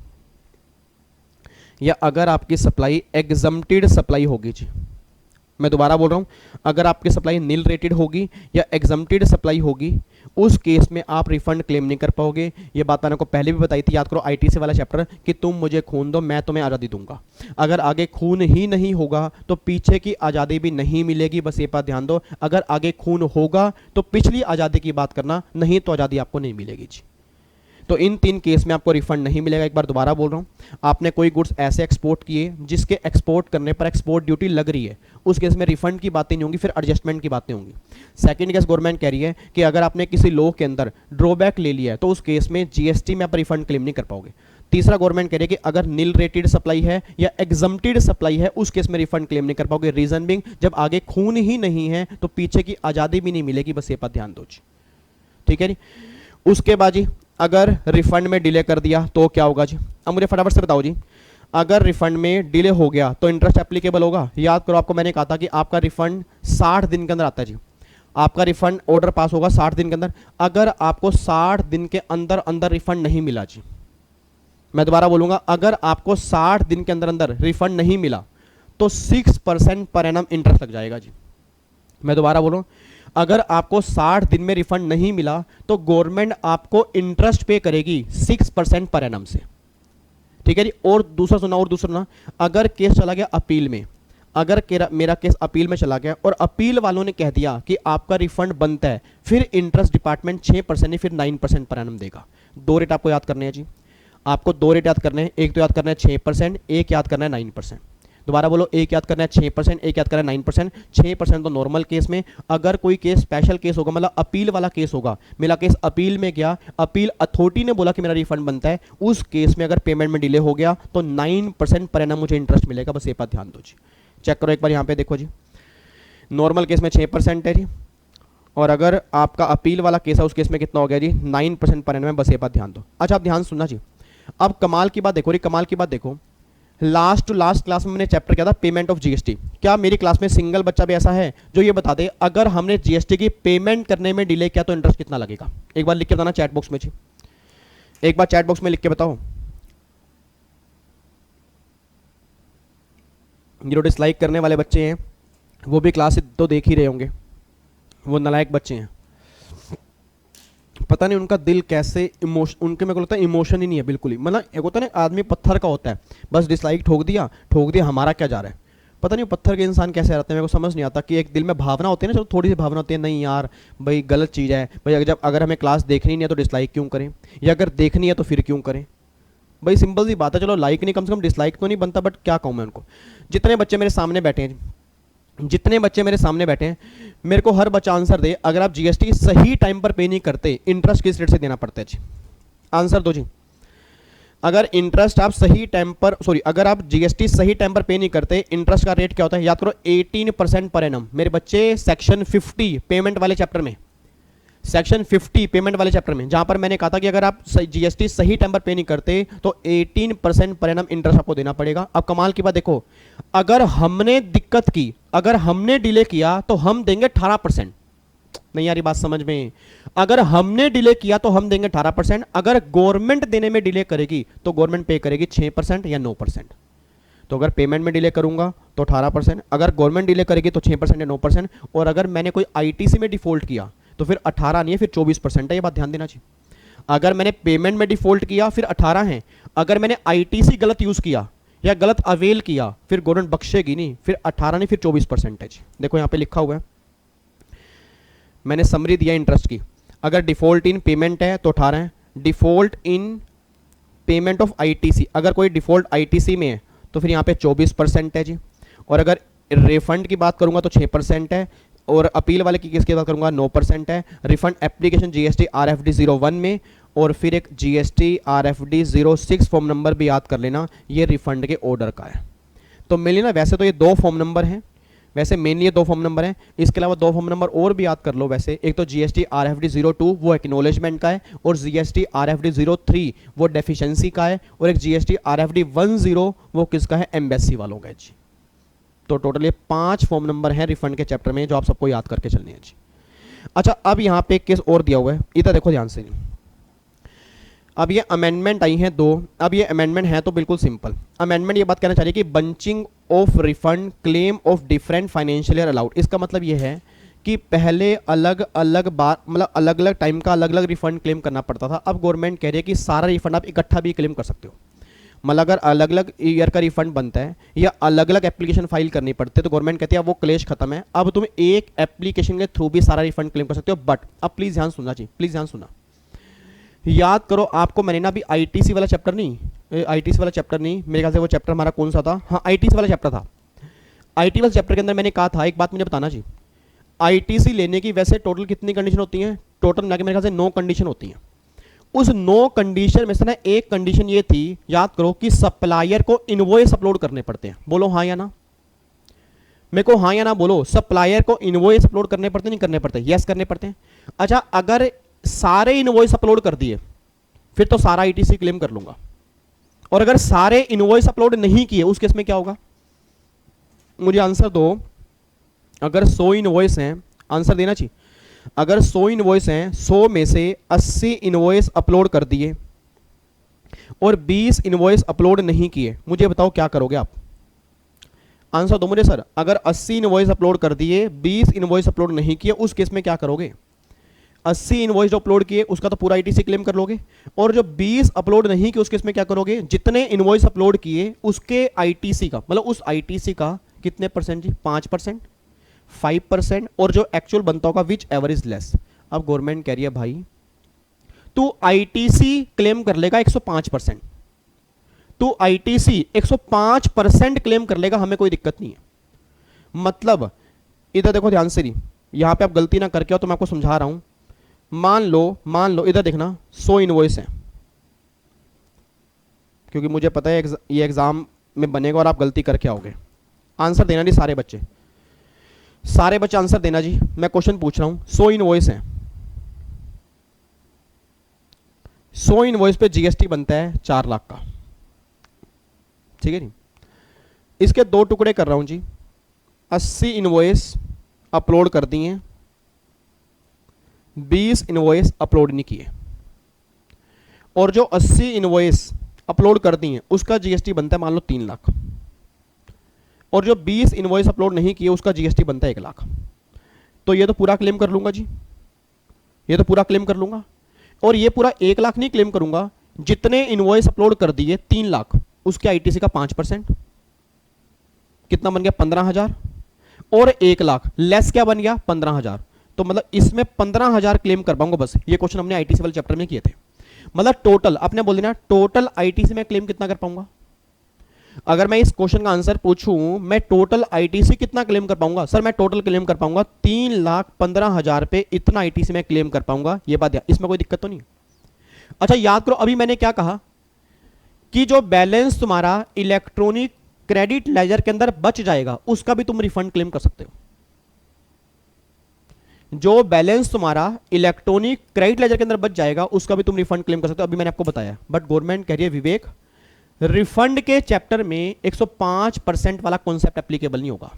या अगर आपकी सप्लाई एग्जम्प्टेड सप्लाई होगी जी, मैं दोबारा बोल रहा हूँ, अगर आपकी सप्लाई नील रेटेड होगी या एग्जम्प्टेड सप्लाई होगी, उस केस में आप रिफंड क्लेम नहीं कर पाओगे। ये बात मैंने को पहले भी बताई थी, याद करो आईटीसी वाला चैप्टर, कि तुम मुझे खून दो मैं तुम्हें आज़ादी दूंगा। अगर आगे खून ही नहीं होगा तो पीछे की आज़ादी भी नहीं मिलेगी, बस ये बात ध्यान दो। अगर आगे खून होगा तो पिछली आज़ादी की बात करना, नहीं तो आज़ादी आपको नहीं मिलेगी जी। तो इन 3 केस में आपको रिफंड नहीं मिलेगा। एक बार दोबारा बोल रहा हूँ, आपने कोई गुड्स ऐसे एक्सपोर्ट किए जिसके एक्सपोर्ट करने पर एक्सपोर्ट ड्यूटी लग रही है, उस केस में रिफंड की बातें नहीं होंगी, फिर एडजस्टमेंट की बातें होंगी। सेकंड केस गवर्नमेंट कह रही है कि अगर आपने किसी लॉ के अंदर ड्रॉबैक ले लिया है तो उस केस में जीएसटी में आप रिफंड क्लेम नहीं कर पाओगे। तीसरा गवर्नमेंट कह रही है कि अगर नील रेटेड सप्लाई है या एग्जम्प्टेड सप्लाई है, उस केस में रिफंड क्लेम नहीं कर पाओगे। रीजन बिंग, जब आगे खून ही नहीं है तो पीछे की आज़ादी भी नहीं मिलेगी, बस ये बात ध्यान दो जी। ठीक है जी। उसके बाद जी अगर रिफंड में डिले कर दिया तो क्या होगा जी? अब मुझे फटाफट से बताओ जी, अगर रिफंड में डिले हो गया तो इंटरेस्ट एप्लीकेबल होगा? याद करो, आपको मैंने कहा था कि आपका रिफंड 60 दिन के अंदर आता है जी। आपका रिफंड ऑर्डर पास होगा 60 दिन के अंदर। अगर आपको 60 दिन के अंदर अंदर रिफंड नहीं मिला जी, मैं दोबारा बोलूंगा, अगर आपको 60 दिन के अंदर अंदर रिफंड नहीं मिला तो 6% पर एनम इंटरेस्ट लग जाएगा जी। मैं दोबारा बोलूं, अगर आपको 60 दिन में रिफंड नहीं मिला तो गवर्नमेंट आपको इंटरेस्ट पे करेगी 6% पर एनम से। ठीक है जी। और दूसरा सुना, अगर केस चला गया अपील में, अगर मेरा केस अपील में चला गया और अपील वालों ने कह दिया कि आपका रिफंड बनता है, फिर इंटरेस्ट डिपार्टमेंट 6% नहीं फिर 9% पर एनम देगा। 2 रेट आपको याद करने हैं जी, आपको 2 रेट याद करने हैं। एक तो याद करना है 6%, एक याद करना है 9%। दोबारा बोलो, एक याद करना है 6%, एक याद करना है 9%। 6% तो नॉर्मल केस में, अगर कोई केस स्पेशल केस होगा, मतलब अपील वाला केस होगा, मेरा केस अपील में गया, अपील अथॉरिटी ने बोला कि मेरा रिफंड बनता है, उस केस में अगर पेमेंट में डिले हो गया तो 9% पर एनम मुझे इंटरेस्ट मिलेगा। बस ये बात ध्यान दो जी। चेक करो एक बार यहाँ पे देखो जी, नॉर्मल केस में 6% है जी, और अगर आपका अपील वाला केस है उस केस में कितना हो गया जी? 9% पर एनम है। बस ये बात ध्यान दो। अच्छा, आप ध्यान सुनना जी। अब कमाल की बात देखो रे, कमाल की बात देखो, लास्ट टू लास्ट क्लास में मैंने चैप्टर किया था पेमेंट ऑफ जीएसटी। क्या मेरी क्लास में सिंगल बच्चा भी ऐसा है जो ये बता दे अगर हमने जीएसटी की पेमेंट करने में डिले किया तो इंटरेस्ट कितना लगेगा? एक बार लिख के बताना चैट बॉक्स में जी, एक बार चैट बॉक्स में लिख के बताओ। जो डिसलाइक करने वाले बच्चे हैं वो भी क्लास तो देख ही रहे होंगे, वो नालायक बच्चे हैं, पता नहीं उनका दिल कैसे इमोशन, उनके मेरे को लगता है इमोशन ही नहीं है बिल्कुल ही। मतलब एक होता है ना आदमी पत्थर का होता है, बस डिसलाइक ठोक दिया, हमारा क्या जा रहा है। पता नहीं पत्थर के इंसान कैसे रहते हैं, मेरे को समझ नहीं आता कि एक दिल में भावना होती है ना, चलो थोड़ी सी भावना होती है, नहीं यार भाई गलत चीज़ है भाई, अगर हमें क्लास देखनी नहीं है तो डिसलाइक क्यों करें, या अगर देखनी है तो फिर क्यों करें भाई? सिंपल सी बात है। चलो लाइक नहीं, कम से कम डिसलाइक तो नहीं बनता, बट क्या कहूँ मैं उनको। जितने बच्चे मेरे सामने बैठे हैं, जितने बच्चे मेरे सामने बैठे हैं, मेरे को हर बच्चा आंसर दे, अगर आप जीएसटी सही टाइम पर पे नहीं करते इंटरेस्ट किस रेट से देना पड़ता है जी? आंसर दो जी। अगर इंटरेस्ट आप सही टाइम पर, सॉरी, अगर आप जीएसटी सही टाइम पर पे नहीं करते इंटरेस्ट का रेट क्या होता है? याद करो 18% पर एनम। मेरे बच्चे सेक्शन 50 पेमेंट वाले चैप्टर में, सेक्शन 50 पेमेंट वाले चैप्टर में, जहां पर मैंने कहा था कि अगर आप जीएसटी सही टाइम पर पे नहीं करते तो 18% पर एनम इंटरेस्ट आपको देना पड़ेगा। अब कमाल की बात देखो, अगर हमने दिक्कत की, अगर हमने डिले किया तो हम देंगे 18%। नहीं यार ये बात समझ में, अगर हमने डिले किया तो हम देंगे 18%, अगर गवर्नमेंट देने में डिले करेगी तो गवर्नमेंट पे करेगी 6% या 9%। तो अगर पेमेंट में डिले करूंगा तो 18%, अगर गवर्नमेंट डिले करेगी तो 6% या 9%, और अगर मैंने कोई आईटीसी में डिफॉल्ट किया तो फिर 18 नहीं है, फिर 24% है। ये बात ध्यान देना चाहिए। अगर मैंने पेमेंट में डिफॉल्ट किया फिर 18 है, अगर मैंने आईटीसी गलत यूज किया या गलत अवेल किया फिर गवर्नमेंट बख्शेगी नहीं, फिर 18 नहीं फिर 24% है। देखो यहाँ पे लिखा हुआ है, मैंने समरी दिया इंटरेस्ट की। अगर डिफॉल्ट इन पेमेंट है तो 18 है, default in payment of ITC, अगर कोई डिफॉल्ट आईटीसी में है तो फिर यहाँ पे 24% है जी, और अगर रिफंड की बात करूंगा तो 6% है, और अपील वाले की किसकी बात करूंगा 9% है। रिफंड एप्लीकेशन जीएसटी आरएफडी 01 में, और फिर एक जीएसटी आरएफडी 06 फॉर्म नंबर भी याद कर लेना, ये रिफंड के ऑर्डर का है। तो मेनली ना वैसे तो ये 2 फॉर्म नंबर हैं, वैसे मेनली ये 2 फॉर्म नंबर हैं, इसके अलावा 2 फॉर्म नंबर और भी याद कर लो वैसे। एक तो जीएसटी आरएफडी 02 वो एक्नॉलेजमेंट का है, और जीएसटी आरएफडी 03 वो डेफिशिएंसी का है, और एक जीएसटी आरएफडी 10 वो किसका है? एम्बेसी वालों का है जी। तो टोटल ये 5 फॉर्म नंबर हैं रिफंड के चैप्टर में जो आप सबको याद करके चलने हैं जी। अच्छा, अब यहाँ पे एक केस और दिया हुआ है, इधर देखो ध्यान से। अब ये अमेंडमेंट आई हैं 2। अब ये अमेंडमेंट है तो बिल्कुल सिंपल अमेंडमेंट, ये बात कहना चाहिए कि bunching of refund claim of different financial year allowed. इसका मतलब ये है कि पहले अलग अलग बार मतलब अलग अलग टाइम का अलग अलग रिफंड क्लेम करना पड़ता था, अब गवर्नमेंट कह रही है कि सारा रिफंड आप इकट्ठा भी क्लेम कर सकते हो। मतलब अगर अलग अलग ईयर का रिफंड बनता है या अलग अलग एप्लीकेशन फाइल करनी पड़ती है तो गवर्नमेंट कहती है अब वो क्लेश खत्म है, अब तुम एक एप्लीकेशन के थ्रू भी सारा रिफंड क्लेम कर सकते हो। बट अब प्लीज ध्यान सुनना चाहिए, प्लीज ध्यान सुनना, याद करो आपको मैंने ना अभी आईटीसी वाला चैप्टर नहीं, आईटीसी वाला चैप्टर नहीं, मेरे ख्याल से वो चैप्टर हमारा कौन सा था, हाँ आईटीसी वाला चैप्टर था। आईटी वाले चैप्टर के अंदर मैंने कहा था, एक बात मुझे बताना चाहिए, आईटीसी लेने की वैसे टोटल कितनी कंडीशन होती हैं, टोटल मेरे ख्याल से 9 कंडीशन होती हैं। उस 9 कंडीशन में से ना एक कंडीशन ये थी, याद करो, कि सप्लायर को इनवॉइस अपलोड करने पड़ते हैं। बोलो हाँ या ना, मेरे को हाँ या ना बोलो, सप्लायर को इनवॉइस अपलोड करने पड़ते नहीं करने पड़ते? यस करने पड़ते हैं। अच्छा अगर सारे इनवॉइस अपलोड कर दिए फिर तो सारा आईटीसी क्लेम कर लूंगा, और अगर सारे इनवॉइस अपलोड नहीं किए उस केस में क्या होगा? मुझे आंसर दो। अगर 100 इनवॉइस हैं, आंसर देना चाहिए, अगर 100 इनवॉइस हैं, 100 में से 80 इनवॉइस अपलोड कर दिए और 20 इनवॉइस अपलोड नहीं किए, मुझे बताओ क्या करोगे आप? आंसर दो मुझे सर। अगर 80 इनवॉइस अपलोड कर दिए, 20 इनवॉइस अपलोड नहीं किए, उस केस में क्या करोगे? 80 इनवॉइस जो अपलोड किए उसका तो पूरा आईटीसी क्लेम कर लोगे, और जो 20 अपलोड नहीं किए उस केस में क्या करोगे? जितने इनवॉइस अपलोड किए उसके आईटीसी का, मतलब उस आईटीसी का कितने परसेंट जी? 5%, 5%, और जो एक्चुअल बनता होगा विच एवर इज लेस। अब गवर्नमेंट कह रही है भाई तू आईटीसी क्लेम कर लेगा 105%, तू आईटीसी 105% क्लेम कर लेगा, हमें कोई दिक्कत नहीं है। मतलब इधर देखो ध्यान से, नहीं यहां पे आप गलती ना करके आओ तो मैं आपको समझा रहा हूं। मान लो इधर देखना 100 इनवॉइस है, क्योंकि मुझे पता है ये एग्जाम में बनेगा और आप गलती करके आओगे। आंसर देना जी सारे बच्चे, सारे बच्चे आंसर देना जी, मैं क्वेश्चन पूछ रहा हूं। 100 इनवॉइस है, 100 इनवॉइस पे जीएसटी बनता है 4 लाख का, ठीक है जी। इसके 2 टुकड़े कर रहा हूं जी। 80 इनवॉइस अपलोड कर दिए, 20 इनवॉइस अपलोड नहीं किए, और जो 80 इनवॉइस अपलोड कर दिए उसका जीएसटी बनता है मान लो 3 लाख, और जो 20 इनवॉइस अपलोड नहीं किए उसका जीएसटी बनता है 1 लाख। तो ये तो पूरा क्लेम कर लूंगा जी, ये तो पूरा क्लेम कर लूंगा, और ये पूरा 1 लाख नहीं क्लेम करूंगा, जितने इनवॉइस अपलोड कर दिए 3 लाख, उसके आईटीसी का 5%, कितना बन गया? 15,000, और 1 लाख लेस क्या बन गया? 15,000। तो मतलब इसमें 15,000 क्लेम कर पाऊंगा बस। ये क्वेश्चन हमने आईटीसी वाले चैप्टर में किए थे। मतलब टोटल आपने बोल देना, टोटल आईटीसी में क्लेम कितना कर पाऊंगा? अगर मैं इस क्वेश्चन का आंसर पूछूं, मैं टोटल आईटीसी कितना क्लेम कर पाऊंगा? सर मैं टोटल क्लेम कर पाऊंगा 3,15,000 पे, इतना आईटीसी में क्लेम कर पाऊंगा। ये बात, इसमें कोई दिक्कत तो नहीं? अच्छा याद करो अभी मैंने क्या कहा कि जो बैलेंस तुम्हारा इलेक्ट्रॉनिक क्रेडिट लेजर के अंदर बच जाएगा उसका भी तुम रिफंड क्लेम कर सकते हो। जो बैलेंस तुम्हारा इलेक्ट्रॉनिक क्रेडिट लेजर के अंदर बच जाएगा उसका भी तुम रिफंड क्लेम कर सकते हो, अभी मैंने आपको बताया। बट गवर्नमेंट कह रही है विवेक, रिफंड के चैप्टर में 105% वाला कॉन्सेप्ट एप्लीकेबल नहीं होगा।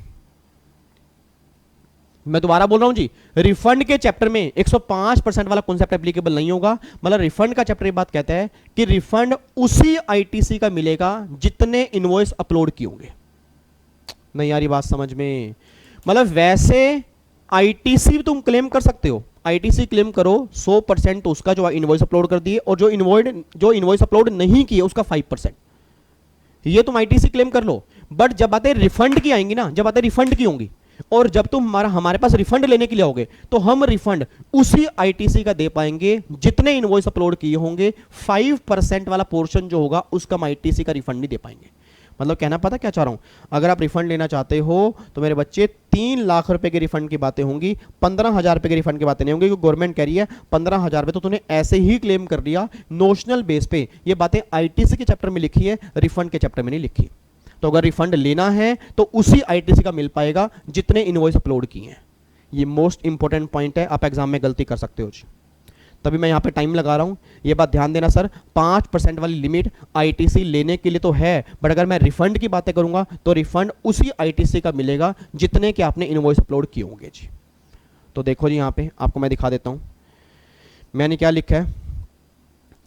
मैं दोबारा बोल रहा हूं जी, रिफंड के चैप्टर में 105% वाला कॉन्सेप्ट एप्लीकेबल नहीं होगा। मतलब रिफंड का चैप्टर ये बात कहता है कि रिफंड उसी आईटीसी का मिलेगा जितने इनवॉइस अपलोड किए होंगे। नहीं यार ये बात समझ में? मतलब वैसे आईटीसी तुम क्लेम कर सकते हो, आईटीसी क्लेम करो 100% तो उसका जो इनवॉइस अपलोड कर दिए, और जो इनवॉइस अपलोड नहीं किए उसका 5%, ये तुम आईटीसी क्लेम कर लो। बट जब बातें रिफंड की आएंगी ना, जब बातें रिफंड की होंगी, और जब तुम हमारे पास रिफंड लेने के लिए आओगे तो हम रिफंड उसी आईटीसी का दे पाएंगे जितने इनवॉइस अपलोड किए होंगे। 5% वाला पोर्शन जो होगा उसका हम आईटीसी का रिफंड नहीं दे पाएंगे। मतलब कहना पता क्या चाह रहा हूं, अगर आप रिफंड लेना चाहते हो तो मेरे बच्चे 3 लाख रुपए के रिफंड की बातें होंगी, 15,000 रुपए के रिफंड की बातें नहीं होंगी, क्योंकि गवर्नमेंट कह रही है 15,000 रुपए तो तूने ऐसे ही क्लेम कर दिया नोशनल बेस पे। ये बातें आईटीसी के चैप्टर में लिखी है, रिफंड के चैप्टर में नहीं लिखी। तो अगर रिफंड लेना है तो उसी आईटीसी का मिल पाएगा जितने इनवॉइस अपलोड किए हैं। ये मोस्ट इंपॉर्टेंट पॉइंट है, आप एग्जाम में गलती कर सकते हो जी, तभी मैं यहां पे टाइम लगा रहा हूं। ये बात ध्यान देना सर, 5% वाली लिमिट आईटीसी लेने के लिए तो है, बट अगर मैं रिफंड की बातें करूंगा तो रिफंड उसी आईटीसी का मिलेगा जितने के आपने इनवॉइस अपलोड किए होंगे जी। तो देखो जी यहां पे आपको मैं दिखा देता हूं, मैंने क्या लिखा है,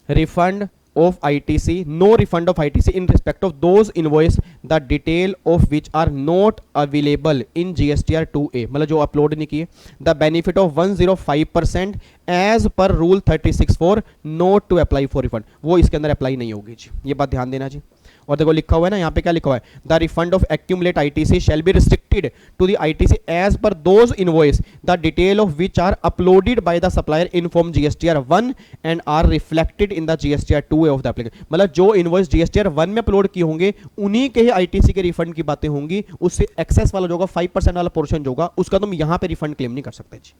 refund of ITC, no refund of ITC in respect of those invoice the detail of which are not available in GSTR 2A, मतलब जो अपलोड नहीं किए, the benefit of 105% as per rule 36 for not to apply for refund, वो इसके अंदर अप्लाई नहीं होगी जी, ये बात ध्यान देना जी। और देखो लिखा हुआ है ना, यहाँ पे क्या लिखा हुआ है, the refund of accumulate ITC shall be restricted to the ITC as per those invoice the detail of which are uploaded by the supplier in form GSTR 1 and are reflected in the GSTR 2A of the application, मतलब जो इनवॉइस GSTR 1 में अपलोड किए होंगे उन्हीं के ही ITC के रिफंड की बातें होंगी, उससे एक्सेस वाला जो होगा 5% वाला पोर्शन जो होगा उसका तुम यहाँ पे रिफंड क्लेम नहीं कर सकते जी।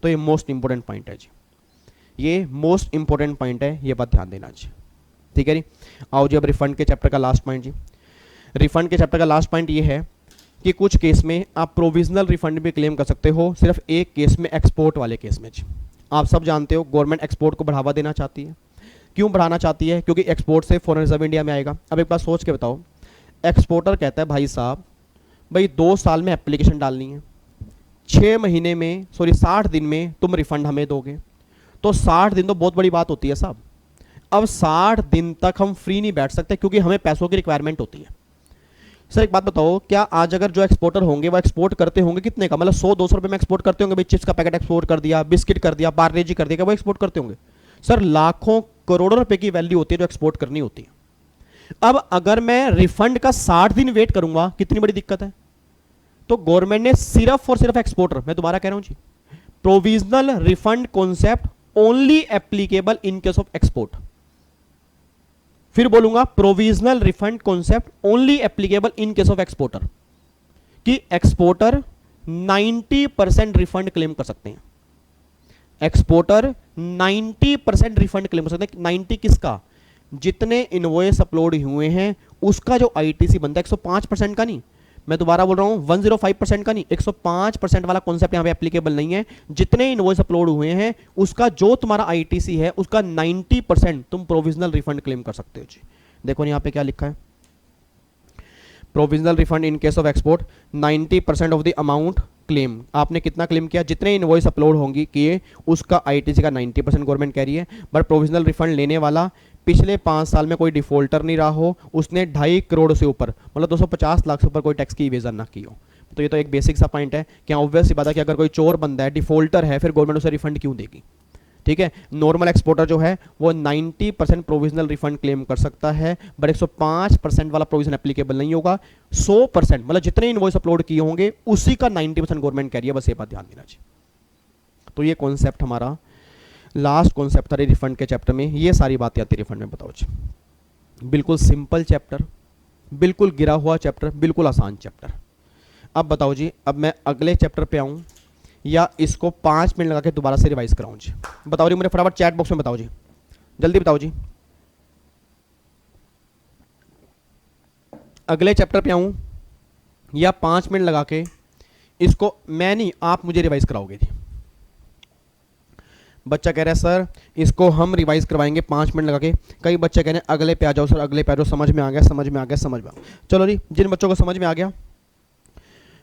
तो ये मोस्ट इंपॉर्टेंट पॉइंट है जी, ये मोस्ट इंपॉर्टेंट पॉइंट है, ये बात ध्यान देना जी, ठीक है जी। आओ जी अब रिफंड के चैप्टर का लास्ट पॉइंट जी। रिफंड के चैप्टर का लास्ट पॉइंट ये है कि कुछ केस में आप प्रोविजनल रिफंड भी क्लेम कर सकते हो, सिर्फ एक केस में, एक्सपोर्ट वाले केस में जी। आप सब जानते हो गवर्नमेंट एक्सपोर्ट को बढ़ावा देना चाहती है। क्यों बढ़ाना चाहती है? क्योंकि एक्सपोर्ट से फॉरेन रिजर्व इंडिया में आएगा। अब एक बात सोच के बताओ, एक्सपोर्टर कहता है भाई साहब भाई 2 साल में एप्लीकेशन डालनी है, 6 महीने में 60 दिन में तुम रिफंड हमें दोगे, तो 60 दिन तो बहुत बड़ी बात होती है साहब। अब 60 दिन तक हम फ्री नहीं बैठ सकते क्योंकि हमें पैसों की रिक्वायरमेंट होती है। सर एक बात बताओ, क्या आज अगर जो एक्सपोर्टर होंगे वो एक्सपोर्ट करते होंगे कितने का, मतलब 100-200 रुपए में एक्सपोर्ट करते होंगे, भाई चिप्स का पैकेट एक्सपोर्ट कर दिया, बिस्किट कर दिया, पार्ले-जी कर दिया, क्या वो एक्सपोर्ट करते होंगे? सर लाखों करोड़ों रुपए की वैल्यू होती है जो एक्सपोर्ट करनी होती है। अब अगर मैं रिफंड का 60 दिन वेट करूंगा, कितनी बड़ी दिक्कत है। तो गवर्नमेंट ने सिर्फ और सिर्फ एक्सपोर्टर, मैं दोबारा कह रहा हूं जी, provisional refund concept only applicable in case of export. फिर बोलूंगा, provisional refund concept only applicable in case of exporter, कि एक्सपोर्टर 90% रिफंड क्लेम कर सकते हैं। एक्सपोर्टर 90% रिफंड क्लेम कर सकते हैं। 90 किसका? जितने इनवॉइस अपलोड हुए हैं उसका जो ITC बनता है, 105% का नहीं, मैं दोबारा बोल रहा हूं 105% का नहीं, 105% वाला कॉन्सेप्ट यहां पे एप्लीकेबल नहीं है। जितने इनवॉइस अपलोड हुए हैं उसका जो तुम्हारा ITC है उसका 90% तुम प्रोविजनल रिफंड क्लेम कर सकते हो जी। देखो यहां पे क्या लिखा है, provisional refund in case of export 90% of the amount claim. आपने कितना क्लेम किया? जितने इनवॉइस अपलोड होंगी किए उसका ITC का 90% गवर्नमेंट कह रही है। बट प्रोविजनल रिफंड लेने वाला पिछले 5 साल में कोई डिफॉल्टर नहीं रहा हो, उसने 2.5 करोड़ से ऊपर, मतलब 250 लाख से ऊपर कोई टैक्स की इवेजन ना की हो। तो ये तो एक बेसिक सा पॉइंट है कि ऑब्वियस सी बात है कि अगर कोई चोर बंदा है, डिफॉल्टर है, फिर गवर्नमेंट उसे रिफंड क्यों देगी। ठीक है, नॉर्मल एक्सपोर्टर जो है वो 90% प्रोविजनल रिफंड क्लेम कर सकता है, बट 105% वाला प्रोविजन एप्लीकेबल नहीं होगा। 100% मतलब जितने इनवॉइस अपलोड किए होंगे उसी का 90% गवर्नमेंट कह रही है, बस ये बात ध्यान देना चाहिए। तो ये कॉन्सेप्ट हमारा लास्ट कॉन्सेप्ट था रिफंड के चैप्टर में। ये सारी बातें आती रिफंड में, बताओ जी। बिल्कुल सिंपल चैप्टर, बिल्कुल गिरा हुआ चैप्टर, बिल्कुल आसान चैप्टर। अब बताओ जी, अब मैं अगले चैप्टर पे आऊं या इसको 5 मिनट लगा के दोबारा से रिवाइज कराऊं जी? बताओ जी, मुझे फटाफट चैट बॉक्स में बताओ जी, जल्दी बताओ जी। अगले चैप्टर पे आऊं या 5 मिनट लगा के इसको, मैं नहीं आप मुझे रिवाइज कराओगे जी? बच्चा कह रहा है सर इसको हम रिवाइज करवाएंगे 5 मिनट लगा के। कई बच्चे कह रहे हैं अगले पे आ जाओ सर, अगले पे आ जाओ, समझ में आ गया, समझ में आ गया, समझ में आ गया। चलो जी, जिन बच्चों को समझ में आ गया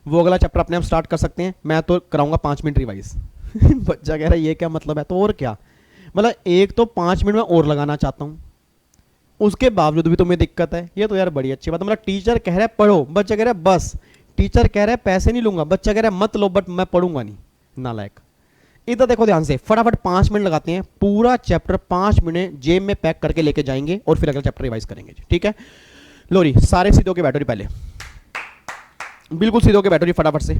वो अगला चैप्टर अपने आप स्टार्ट कर सकते हैं, मैं तो कराऊंगा 5 मिनट रिवाइज। बच्चा कह रहा है ये क्या मतलब है? तो और क्या मतलब, एक तो 5 मिनट में और लगाना चाहता हूँ, उसके बावजूद भी तुम्हें दिक्कत है। ये तो यार बड़ी अच्छी बात है। मतलब टीचर कह रहा है पढ़ो, बच्चा कह रहा है बस, टीचर कह रहा है पैसे नहीं लूंगा, बच्चा कह रहा है मत लो बट मैं पढ़ूंगा नहीं, नालायक। इधर देखो ध्यान से, फटाफट 5 मिनट लगाते हैं, पूरा चैप्टर 5 मिनट जेब में पैक करके लेके जाएंगे और फिर अगला चैप्टर रिवाइज करेंगे जी, ठीक है। लो जी, सारे सीधे होके बैठो जी, पहले बिल्कुल सीधे होके बैठो जी फटाफट से।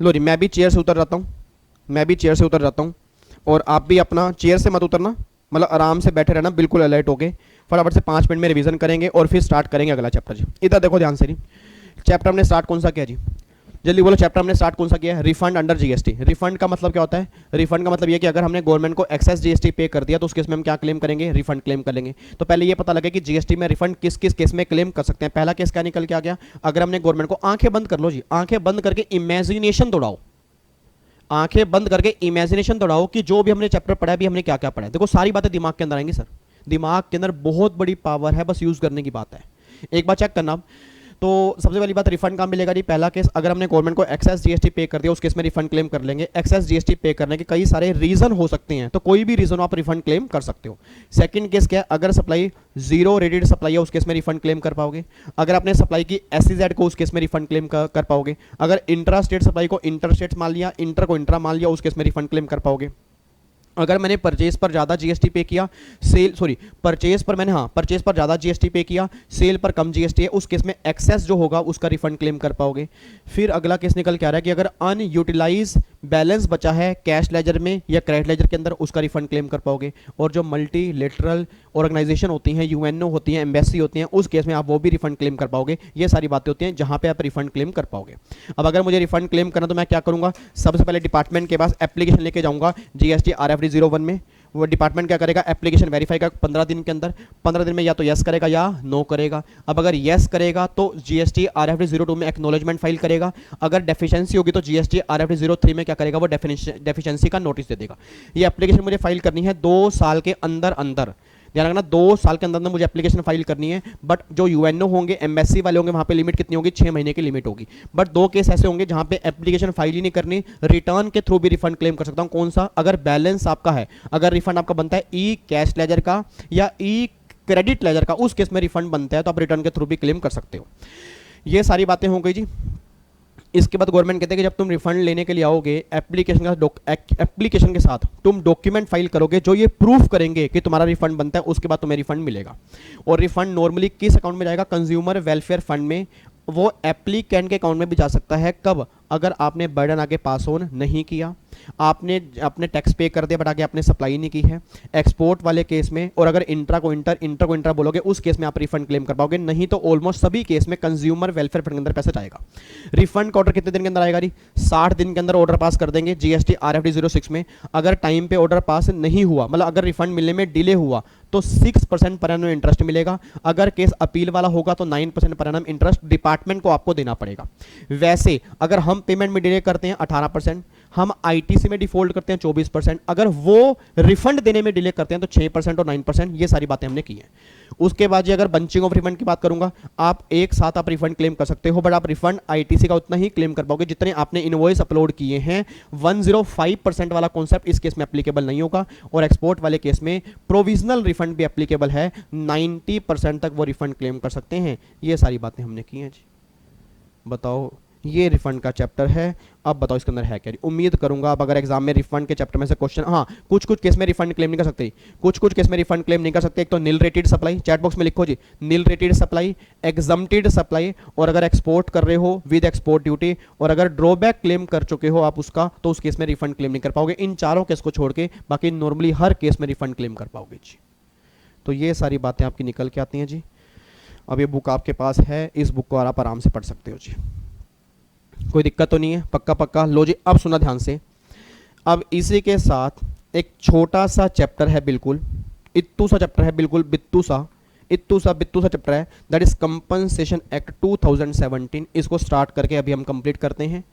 लो जी, मैं भी चेयर से उतर जाता हूँ, मैं भी चेयर से उतर जाता हूँ, और आप भी अपना चेयर से मत उतरना, मतलब आराम से बैठे रहना, बिल्कुल अलर्ट होके। फटाफट से 5 मिनट में रिवीजन करेंगे और फिर स्टार्ट करेंगे अगला चैप्टर जी। इधर देखो ध्यान से जी, चैप्टर हमने स्टार्ट कौन सा किया जी? जल्दी बोलो, चैप्टर हमने स्टार्ट कौन सा किया है? Refund under GST। रिफंड का मतलब क्या होता है? रिफंड का मतलब ये कि अगर हमने गवर्नमेंट को एक्सेस GST पे कर दिया तो उस केस में हम क्या क्लेम करेंगे? रिफंड क्लेम कर लेंगे। तो पहले ये पता लगे कि GST में रिफंड किस किस केस में क्लेम कर सकते हैं। पहला केस क्या निकल के आ गया? अगर हमने गवर्नमेंट को, आंखें बंद कर लो जी, आंखें बंद करके इमेजिनेशन दौड़ाओ, आंखें बंद करके इमेजिनेशन दौड़ाओ कि जो भी हमने चैप्टर पढ़ा है, भी हमने क्या क्या पढ़ा है। देखो सारी बातें दिमाग के अंदर आएंगी सर, दिमाग के अंदर बहुत बड़ी पावर है, बस यूज करने की बात है। एक बार चेक करना, तो सबसे पहली बात, रिफंड कहाँ मिलेगा जी? पहला केस, अगर हमने गवर्नमेंट को एक्सेस जीएसटी पे कर दिया, उस केस में रिफंड क्लेम कर लेंगे। एक्सेस जीएसटी पे करने के कई सारे रीजन हो सकते हैं, तो कोई भी रीजन आप रिफंड क्लेम कर सकते हो। सेकंड केस क्या है? अगर सप्लाई जीरो रेटेड सप्लाई है, उस केस में रिफंड क्लेम कर पाओगे। अगर आपने सप्लाई की एसईजेड को, उस केस में रिफंड क्लेम कर पाओगे। अगर इंट्रा स्टेट सप्लाई को इंटर स्टेट मान लिया, इंटर को इंट्रा मान लिया, उस केस में रिफंड क्लेम कर पाओगे। अगर मैंने परचेज पर ज़्यादा जीएसटी पे किया, परचेज पर ज़्यादा जीएसटी पे किया, सेल पर कम जीएसटी है, उस केस में एक्सेस जो होगा उसका रिफंड क्लेम कर पाओगे। फिर अगला केस निकल के आ रहा है कि अगर अनयूटिलाइज बैलेंस बचा है कैश लेजर में या क्रेडिट लेजर के अंदर, उसका रिफंड क्लेम कर पाओगे। और जो मल्टीलेटरल ऑर्गेनाइजेशन होती हैं, यूएनओ होती हैं, एम्बेसी होती हैं, उस केस में आप वो भी रिफंड क्लेम कर पाओगे। ये सारी बातें होती हैं जहां पे आप रिफंड क्लेम कर पाओगे। अब अगर मुझे रिफंड क्लेम करना तो मैं क्या करूंगा? सबसे पहले डिपार्टमेंट के पास एप्लीकेशन लेके जाऊंगा जीएसटी RFD 01 में। वो डिपार्टमेंट क्या करेगा? एप्लीकेशन वेरीफाई का 15 दिन के अंदर, 15 दिन में या तो यस करेगा या नो करेगा। अब अगर यस करेगा तो जीएसटी RFD 02 में एक्नॉलेजमेंट फाइल करेगा। अगर डेफिशिएंसी होगी तो जीएसटी RFD 03 में क्या करेगा? वो डेफिशिएंसी का नोटिस दे देगा। ये एप्लीकेशन मुझे फाइल करनी है 2 साल के अंदर अंदर, ध्यान रखना 2 साल के अंदर अंदर मुझे एप्लीकेशन फाइल करनी है। बट जो यूएनओ होंगे, एम्बेसी वाले होंगे, वहां पे लिमिट कितनी होगी? 6 महीने की लिमिट होगी। बट 2 केस ऐसे होंगे जहां पे एप्लीकेशन फाइल ही नहीं करनी, रिटर्न के थ्रू भी रिफंड क्लेम कर सकता हूं। कौन सा? अगर बैलेंस आपका है, अगर रिफंड आपका बनता है ई कैश लेजर का या ई क्रेडिट लेजर का, उस केस में रिफंड बनता है तो आप रिटर्न के थ्रू भी क्लेम कर सकते हो। ये सारी बातें हो गई जी। इसके बाद गवर्नमेंट कहते हैं कि जब तुम रिफंड लेने के लिए आओगे, एप्लीकेशन के साथ तुम डॉक्यूमेंट फाइल करोगे जो ये प्रूफ करेंगे कि तुम्हारा रिफंड बनता है, उसके बाद तुम्हें रिफंड मिलेगा। और रिफंड नॉर्मली किस अकाउंट में जाएगा? कंज्यूमर वेलफेयर फंड में। वो एप्लीकेंट के अकाउंट में भी जा सकता है। कब? अगर आपने बर्डन आगे पास ऑन नहीं किया, आपने अपने टैक्स पे कर दिया बट आगे आपने सप्लाई नहीं की है, एक्सपोर्ट वाले केस में। और अगर इंट्रा को इंटर बोलोगे, उस केस में आप रिफंड क्लेम कर पाओगे। नहीं तो ऑलमोस्ट सभी केस में कंज्यूमर वेलफेयर फंड के अंदर पैसा जाएगा। रिफंड का ऑर्डर कितने दिन के अंदर आएगा जी? 60 दिन के अंदर ऑर्डर पास कर देंगे जीएसटी RFD 06 में। अगर टाइम पे ऑर्डर पास नहीं हुआ, मतलब अगर रिफंड मिलने में डिले हुआ, तो 6% पर एनम इंटरेस्ट मिलेगा। अगर केस अपील वाला होगा तो 9% पर एनम इंटरेस्ट डिपार्टमेंट को आपको देना पड़ेगा। वैसे अगर हम पेमेंट में डिले करते हैं 18%, हम आईटीसी में डिफॉल्ट करते हैं 24%, अगर वो रिफंड देने में डिले करते हैं तो 6% और 9%। ये सारी बातें हमने की हैं। उसके बाद जी अगर बंचिंग ऑफ रिफंड की बात करूंगा, आप एक साथ आप रिफंड क्लेम कर सकते हो, बट आप रिफंड आईटीसी का उतना ही क्लेम कर पाओगे जितने आपने इनवॉइस अपलोड किए हैं। 105% वाला कॉन्सेप्ट इस केस में एप्लीकेबल नहीं होगा। और एक्सपोर्ट वाले केस में प्रोविजनल रिफंड भी एप्लीकेबल है, 90% तक वो रिफंड क्लेम कर सकते हैं। ये सारी बातें हमने की हैं जी। बताओ, ये रिफंड का चैप्टर है। अब बताओ इसके अंदर है क्या? उम्मीद करूंगा अब अगर एग्जाम में रिफंड के चैप्टर में से क्वेश्चन, हाँ कुछ केस में रिफंड क्लेम नहीं कर सकते, कुछ केस में रिफंड क्लेम नहीं कर सकते। एक तो nil rated supply, chat box में लिखो जी, nil rated supply, exempted supply, और अगर एक्सपोर्ट कर रहे हो विद एक्सपोर्ट ड्यूटी, और अगर ड्रॉबैक क्लेम कर चुके हो आप उसका, तो उस केस में रिफंड क्लेम नहीं कर पाओगे। इन चारों केस को छोड़ के बाकी नॉर्मली हर केस में रिफंड क्लेम कर पाओगे जी। तो ये सारी बातें आपकी निकल के आती हैं जी। अब ये बुक आपके पास है, इस बुक को आप आराम से पढ़ सकते हो जी, कोई दिक्कत तो नहीं है? पक्का लो जी। अब सुना ध्यान से, अब इसी के साथ एक छोटा सा चैप्टर है, बिल्कुल इत्तू सा चैप्टर है, बिल्कुल बित्तू सा चैप्टर है, दैट इज कंपनसेशन एक्ट 2017। इसको स्टार्ट करके अभी हम कंप्लीट करते हैं,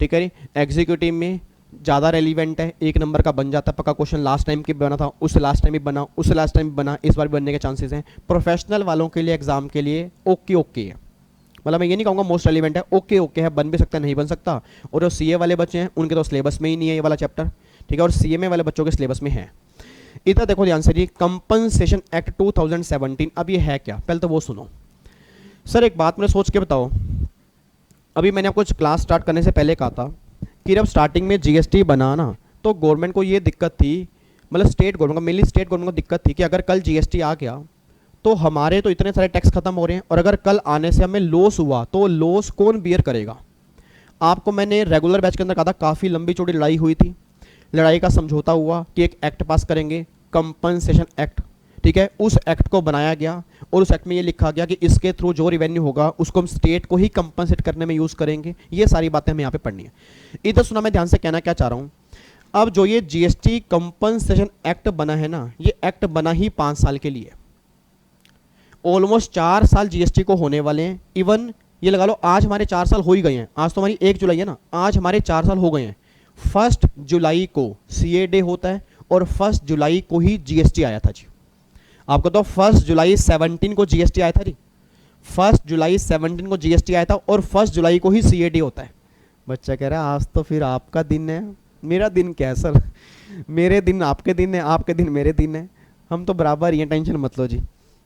ठीक है जी। एग्जीक्यूटिव में ज़्यादा रेलिवेंट है, 1 नंबर का बन जाता है पक्का क्वेश्चन। लास्ट टाइम की बना था, उससे लास्ट टाइम भी बना, उससे लास्ट टाइम भी बना, इस बार भी बनने के चांसेस हैं। प्रोफेशनल वालों के लिए एग्जाम के लिए ओके है, मतलब मैं ये नहीं कहूँगा मोस्ट रेलिवेंट है, ओके है, बन भी सकता है नहीं बन सकता। और जो सीए वाले बच्चे हैं उनके तो सिलेबस में ही नहीं है ये वाला चैप्टर, ठीक है, और सीएमए वाले बच्चों के सिलेबस में है। इधर देखो ध्यान से जी, कंपनसेशन एक्ट 2017। अब ये है क्या, पहले तो वो सुनो। सर एक बात मुझे सोच के बताओ, अभी मैंने आपको क्लास स्टार्ट करने से पहले कहा था कि जब स्टार्टिंग में जीएसटी बना ना, तो गवर्नमेंट को ये दिक्कत थी, मतलब स्टेट गवर्नमेंट को, मेनली स्टेट गवर्नमेंट को दिक्कत थी कि अगर कल जीएसटी आ गया तो हमारे तो इतने सारे टैक्स खत्म हो रहे हैं, और अगर कल आने से हमें लॉस हुआ तो लॉस कौन बियर करेगा। आपको मैंने रेगुलर बैच के अंदर कहा था, काफ़ी लंबी चौड़ी लड़ाई हुई थी, लड़ाई का समझौता हुआ कि एक एक्ट पास करेंगे, कंपनसेशन एक्ट, ठीक है। उस एक्ट को बनाया गया और उस एक्ट में ये लिखा गया कि इसके थ्रू जो रेवेन्यू होगा उसको हम स्टेट को ही कंपनसेट करने में यूज़ करेंगे। ये सारी बातें हमें यहाँ पे पढ़नी है। इधर सुना, मैं ध्यान से कहना क्या चाह रहा हूँ, अब जो ये जीएसटी कंपनसेशन एक्ट बना है ना, ये एक्ट बना ही 5 साल के लिए, ऑलमोस्ट 4 साल जीएसटी को होने वाले हैं। इवन ये लगा लो आज हमारे 4 साल हो ही गए हैं, आज तो हमारी 1 जुलाई है ना, आज हमारे 4 साल हो गए हैं। 1 जुलाई को सीए डे होता है और 1 जुलाई को ही जीएसटी आया था जी। आपको तो 1 जुलाई 17 को जीएसटी आया था जी, 1 जुलाई 17 को जीएसटी आया था और 1 जुलाई को ही सीएडी होता है। बच्चा कह रहा है आज तो फिर आपका दिन है, मेरा दिन क्या है सर, मेरे दिन आपके दिन है, आपके दिन मेरे दिन है, हम तो बराबर ही हैं, टेंशन मत लो जी।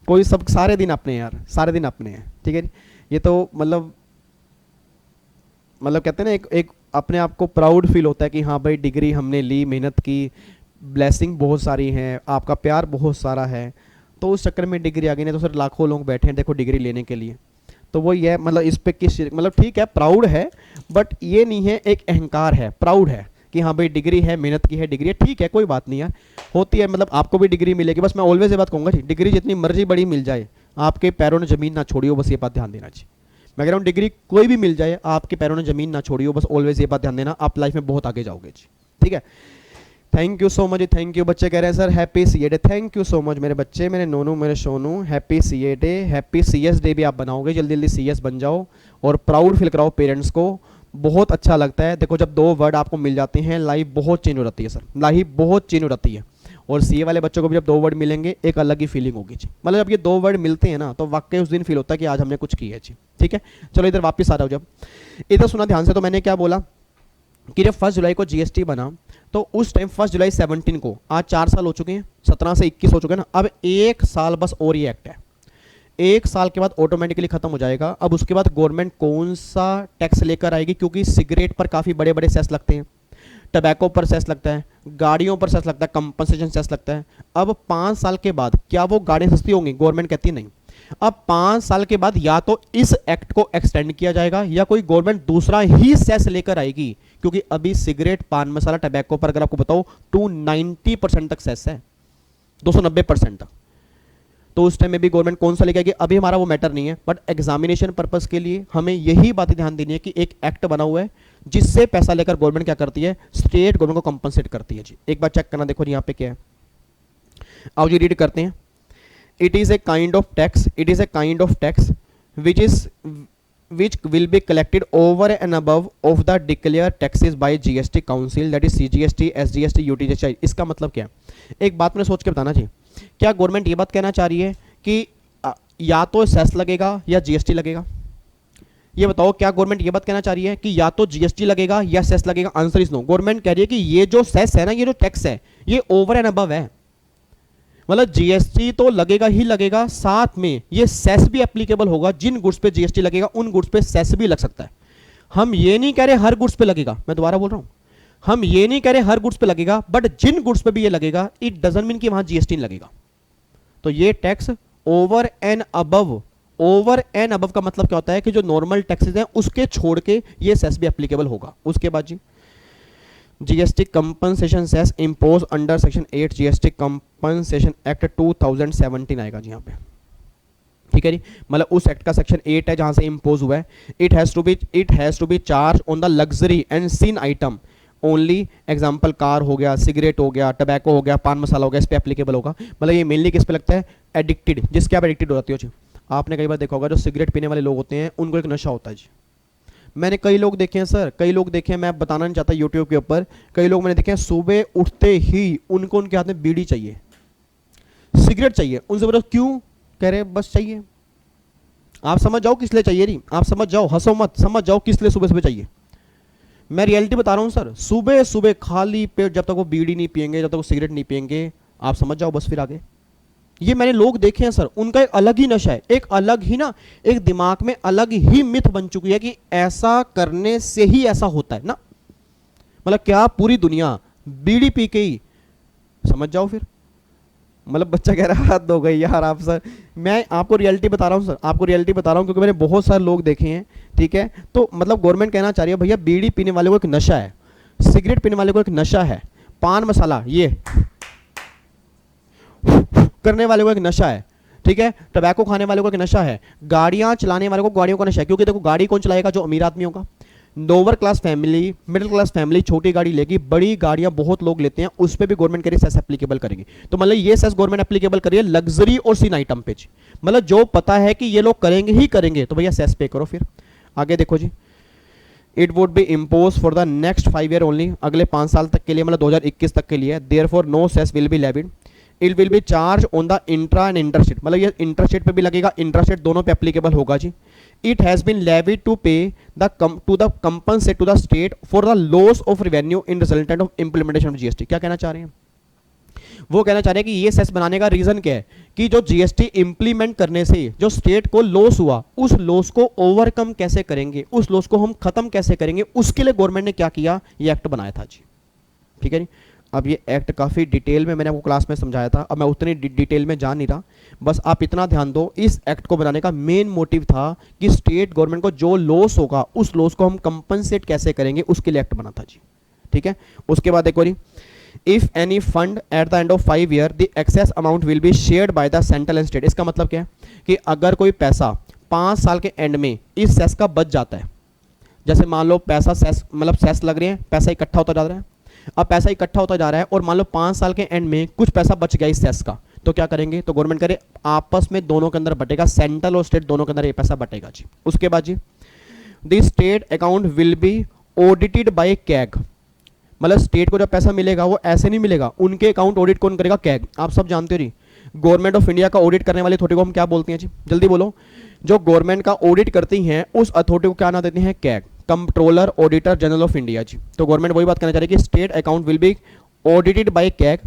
कोई सब सारे दिन अपने हैं यार, सारे दिन अपने हैं, ठीक है जी। ये तो मतलब कहते हैं ना एक अपने आप को प्राउड फील होता है कि हाँ भाई डिग्री हमने ली, मेहनत की, ब्लेसिंग बहुत सारी हैं, आपका प्यार बहुत सारा है, तो उस चक्कर में डिग्री आ गई। नहीं तो सर लाखों लोग बैठे हैं देखो डिग्री लेने के लिए। तो वो ये मतलब इस पे किस मतलब ठीक है प्राउड है, बट ये नहीं है एक अहंकार है, प्राउड है कि हाँ भाई डिग्री है, मेहनत की है, डिग्री है, ठीक है कोई बात नहीं यार, होती है। मतलब आपको भी डिग्री मिलेगी, बस मैं ऑलवेज ये बात कहूँगा जी, डिग्री जितनी मर्जी बड़ी मिल जाए आपके पैरों ने जमीन ना छोड़ी हो, बस ये बात ध्यान देना जी। मैं कह रहा हूँ डिग्री कोई भी मिल जाए, आपके पैरों ने जमीन ना छोड़ी हो, बस ऑलवेज ये बात ध्यान देना, आप लाइफ में बहुत आगे जाओगे जी, ठीक है। Thank you so much, thank you. बच्चे कह रहे हैं sir happy CA day, thank you so much मेरे बच्चे, मेरे नोनू, मेरे Sonu, happy CA day, happy CS day भी आप बनाओगे, जल्दी जल्दी सीएस बन जाओ और प्राउड फील कराओ पेरेंट्स को, बहुत अच्छा लगता है। देखो जब 2 वर्ड आपको मिल जाते हैं लाइफ बहुत चेंज हो जाती है सर, लाइफ बहुत चेंज हो जाती है। और सीए वाले बच्चों को भी जब 2 वर्ड मिलेंगे एक अलग ही फीलिंग होगी जी। मतलब जब ये 2 वर्ड मिलते हैं ना तो वाकई उस दिन फील होता है कि आज हमने कुछ किया है जी, ठीक है। चलो इधर वापस आ जाओ, जब इधर सुना ध्यान से, तो मैंने क्या बोला कि जब 1 जुलाई को जीएसटी बना तो उस टाइम 1 जुलाई 17 को, आज 4 साल हो चुके हैं, 17 से 21 हो चुके हैं ना, अब 1 साल बस और ये एक्ट है, 1 साल के बाद ऑटोमेटिकली खत्म हो जाएगा। अब उसके बाद गवर्नमेंट कौन सा टैक्स लेकर आएगी, क्योंकि सिगरेट पर काफ़ी बड़े बड़े सेस लगते हैं, टबैको पर सेस लगता है, गाड़ियों पर सेस लगता है, कंपनसेशन सेस लगता है। अब 5 साल के बाद क्या वो गाड़ियाँ सस्ती होंगी? गवर्नमेंट कहती है नहीं। अब 5 साल के बाद या तो इस एक्ट को एक्सटेंड किया जाएगा या कोई गवर्नमेंट दूसरा ही सेस लेकर आएगी, क्योंकि अभी सिगरेट, पान मसाला, टबैको पर अगर आपको बताओ 290% तक सेस है, 290% तक। तो उस टाइम में भी गवर्नमेंट कौन सा लेके आएगी, अभी हमारा वो मैटर नहीं है, बट एग्जामिनेशन पर्पस के लिए हमें यही बातें ध्यान देनी है कि एक एक्ट बना हुआ है जिससे पैसा लेकर गवर्नमेंट क्या करती है, स्टेट गवर्नमेंट को कंपनसेट करती है जी। एक बार चेक करना, देखो यहाँ पे क्या है, आओ जी रीड करते हैं। It is a kind of tax, it is a kind of tax which will be collected over and above of the declared taxes by GST Council, that is CGST, SGST, UTGST। इसका मतलब क्या है, एक बात मैंने सोच के बताना चाहिए, क्या गवर्नमेंट ये बात कहना चाह रही है कि या तो सेस लगेगा या जीएसटी लगेगा? ये बताओ, क्या गवर्नमेंट ये बात कहना चाह रही है कि या तो जीएसटी लगेगा या सेस लगेगा? Answer is no. गवर्नमेंट कह रही है कि ये जो सेस है ना, ये जो टैक्स है, ये ओवर एंड अबव है। मतलब जीएसटी तो लगेगा ही लगेगा, साथ में ये सेस भी एप्लीकेबल होगा। जिन गुड्स पे जीएसटी लगेगा उन गुड्स पे सेस भी लग सकता है। हम ये नहीं कह रहे हर गुड्स पे लगेगा, मैं दोबारा बोल रहा हूं, हम ये नहीं कह रहे हर गुड्स पे लगेगा, बट जिन गुड्स पे भी ये लगेगा इट डजंट मीन कि वहां जीएसटी लगेगा। तो ये tax over and above, over and above का मतलब क्या होता है कि जो नॉर्मल टैक्सेस हैं उसके छोड़ के ये सेस भी एप्लीकेबल होगा। उसके बाद जी GST compensation cess impose under section 8 GST compensation act 2017 आएगा जी यहाँ पे, ठीक है जी। मतलब उस एक्ट का सेक्शन 8 है जहां से इंपोज हुआ है। It has to be charge on the luxury and sin item only. Example car हो गया, सिगरेट हो गया, टबैको हो गया, पान मसाला हो गया, इस पे एप्लीकेबल होगा। मतलब ये मेनली किस पे लगता है, एडिक्टेड, जिसके आप एडिक्टेड हो जाते हो जी। आपने कई बार देखा होगा जो सिगरेट पीने वाले लोग होते हैं उनको एक नशा होता है जी। मैंने कई लोग देखे हैं सर, कई लोग देखे हैं, मैं बताना नहीं चाहता यूट्यूब के ऊपर, कई लोग मैंने देखे हैं सुबह उठते ही उनको उनके हाथ में बीड़ी चाहिए, सिगरेट चाहिए। उनसे बोलो क्यों, कह रहे बस चाहिए। आप समझ जाओ किस लिए चाहिए, नहीं आप समझ जाओ, हंसो मत, समझ जाओ किस लिए सुबह सुबह चाहिए। मैं रियलिटी बता रहा हूँ सर, सुबह सुबह खाली पेट जब तक वो बीड़ी नहीं पियेंगे, जब तक वो सिगरेट नहीं पियेंगे, आप समझ जाओ बस फिर आगे। ये मैंने लोग देखे हैं सर, उनका एक अलग ही नशा है, एक अलग ही ना, एक दिमाग में अलग ही मिथ बन चुकी है कि ऐसा करने से ही ऐसा होता है ना। मतलब क्या पूरी दुनिया बीड़ी पी के ही, समझ जाओ फिर। मतलब बच्चा कह रहा है हद हो गई यार आप सर। मैं आपको रियलिटी बता रहा हूँ सर, आपको रियलिटी बता रहा हूँ क्योंकि मैंने बहुत सारे लोग देखे हैं, ठीक है। तो मतलब गवर्नमेंट कहना चाह रही है भैया बीड़ी पीने वाले को एक नशा है, सिगरेट पीने वाले को एक नशा है, पान मसाला ये करने वाले को एक नशा है, ठीक है, टबैको खाने वाले को एक नशा है, गाड़ियां चलाने वाले को गाड़ियों का नशा है। क्योंकि देखो गाड़ी कौन चलाएगा, जो अमीर आदमी होगा। Lower class family, middle class family छोटी गाड़ी लेगी, बड़ी गाड़ियां बहुत लोग लेते हैं, उस पर भी गवर्नमेंट कह रही है सेस एप्लीकेबल करेगी। तो मतलब ये सेस गवर्नमेंट एप्लीकेबल करिए लग्जरी और सिन आइटम पे। मतलब जो पता है कि ये लोग करेंगे ही करेंगे तो भैया सेस पे करो। फिर आगे देखो जी, it would be impose for the next 5 year only, अगले 5 साल तक के लिए, मतलब 2021 तक के लिए। Therefore no cess will be levied. It will be charge on the intra and interstate, मतलब ये इंटरस्टेट पे भी लगेगा, इंट्रास्टेट दोनों पे एप्लीकेबल होगा जी। It has been levied to pay the to the compensate to the state for the loss of revenue in resultant of implementation of GST. क्या कहना चाह रहे हैं? वो कहना चाह रहे हैं कि ये सेस बनाने का रीजन क्या है कि जो जीएसटी इंप्लीमेंट करने से जो स्टेट को लॉस हुआ, उस लॉस को ओवरकम कैसे करेंगे, उस लॉस को हम खत्म कैसे करेंगे, उसके लिए गवर्नमेंट ने क्या किया, ये एक्ट बनाया था जी। ठीक है जी। अब ये एक्ट काफ़ी डिटेल में मैंने आपको क्लास में समझाया था, अब मैं उतनी डिटेल में जा नहीं रहा, बस आप इतना ध्यान दो, इस एक्ट को बनाने का मेन मोटिव था कि स्टेट गवर्नमेंट को जो लॉस होगा उस लॉस को हम कंपनसेट कैसे करेंगे, उसके लिए एक्ट बना था जी। ठीक है। उसके बाद एक और, if any fund at the end of 5 year the excess amount will be shared by the central and state. इसका मतलब क्या है कि अगर कोई पैसा 5 साल के एंड में इस सेस का बच जाता है, जैसे मान लो पैसा सेस मतलब सेस लग रहे हैं, पैसा इकट्ठा होता जा रहा है, अब पैसा इकट्ठा होता जा रहा है और मान लो 5 साल के एंड में कुछ पैसा बच गया इस सेस का, तो क्या करेंगे, तो गवर्नमेंट करे आपस में दोनों के अंदर बटेगा, सेंट्रल और स्टेट दोनों के अंदर ये पैसा बटेगा जी। उसके बाद जी the state account will be audited by CAG, मतलब स्टेट को जब पैसा मिलेगा वो ऐसे नहीं मिलेगा, उनके अकाउंट ऑडिट कौन करेगा, कैग। आप सब जानते हो जी, गवर्नमेंट ऑफ इंडिया का ऑडिट करने वाली अथॉरिटी को हम क्या बोलते हैं जी, जल्दी बोलो। जो गवर्नमेंट का ऑडिट करती हैं उस अथॉरिटी को क्या नाम देते हैं, CAG, controller auditor general of India जी। तो गवर्नमेंट वही बात करना चाह रही है कि state account will be audited by CAG,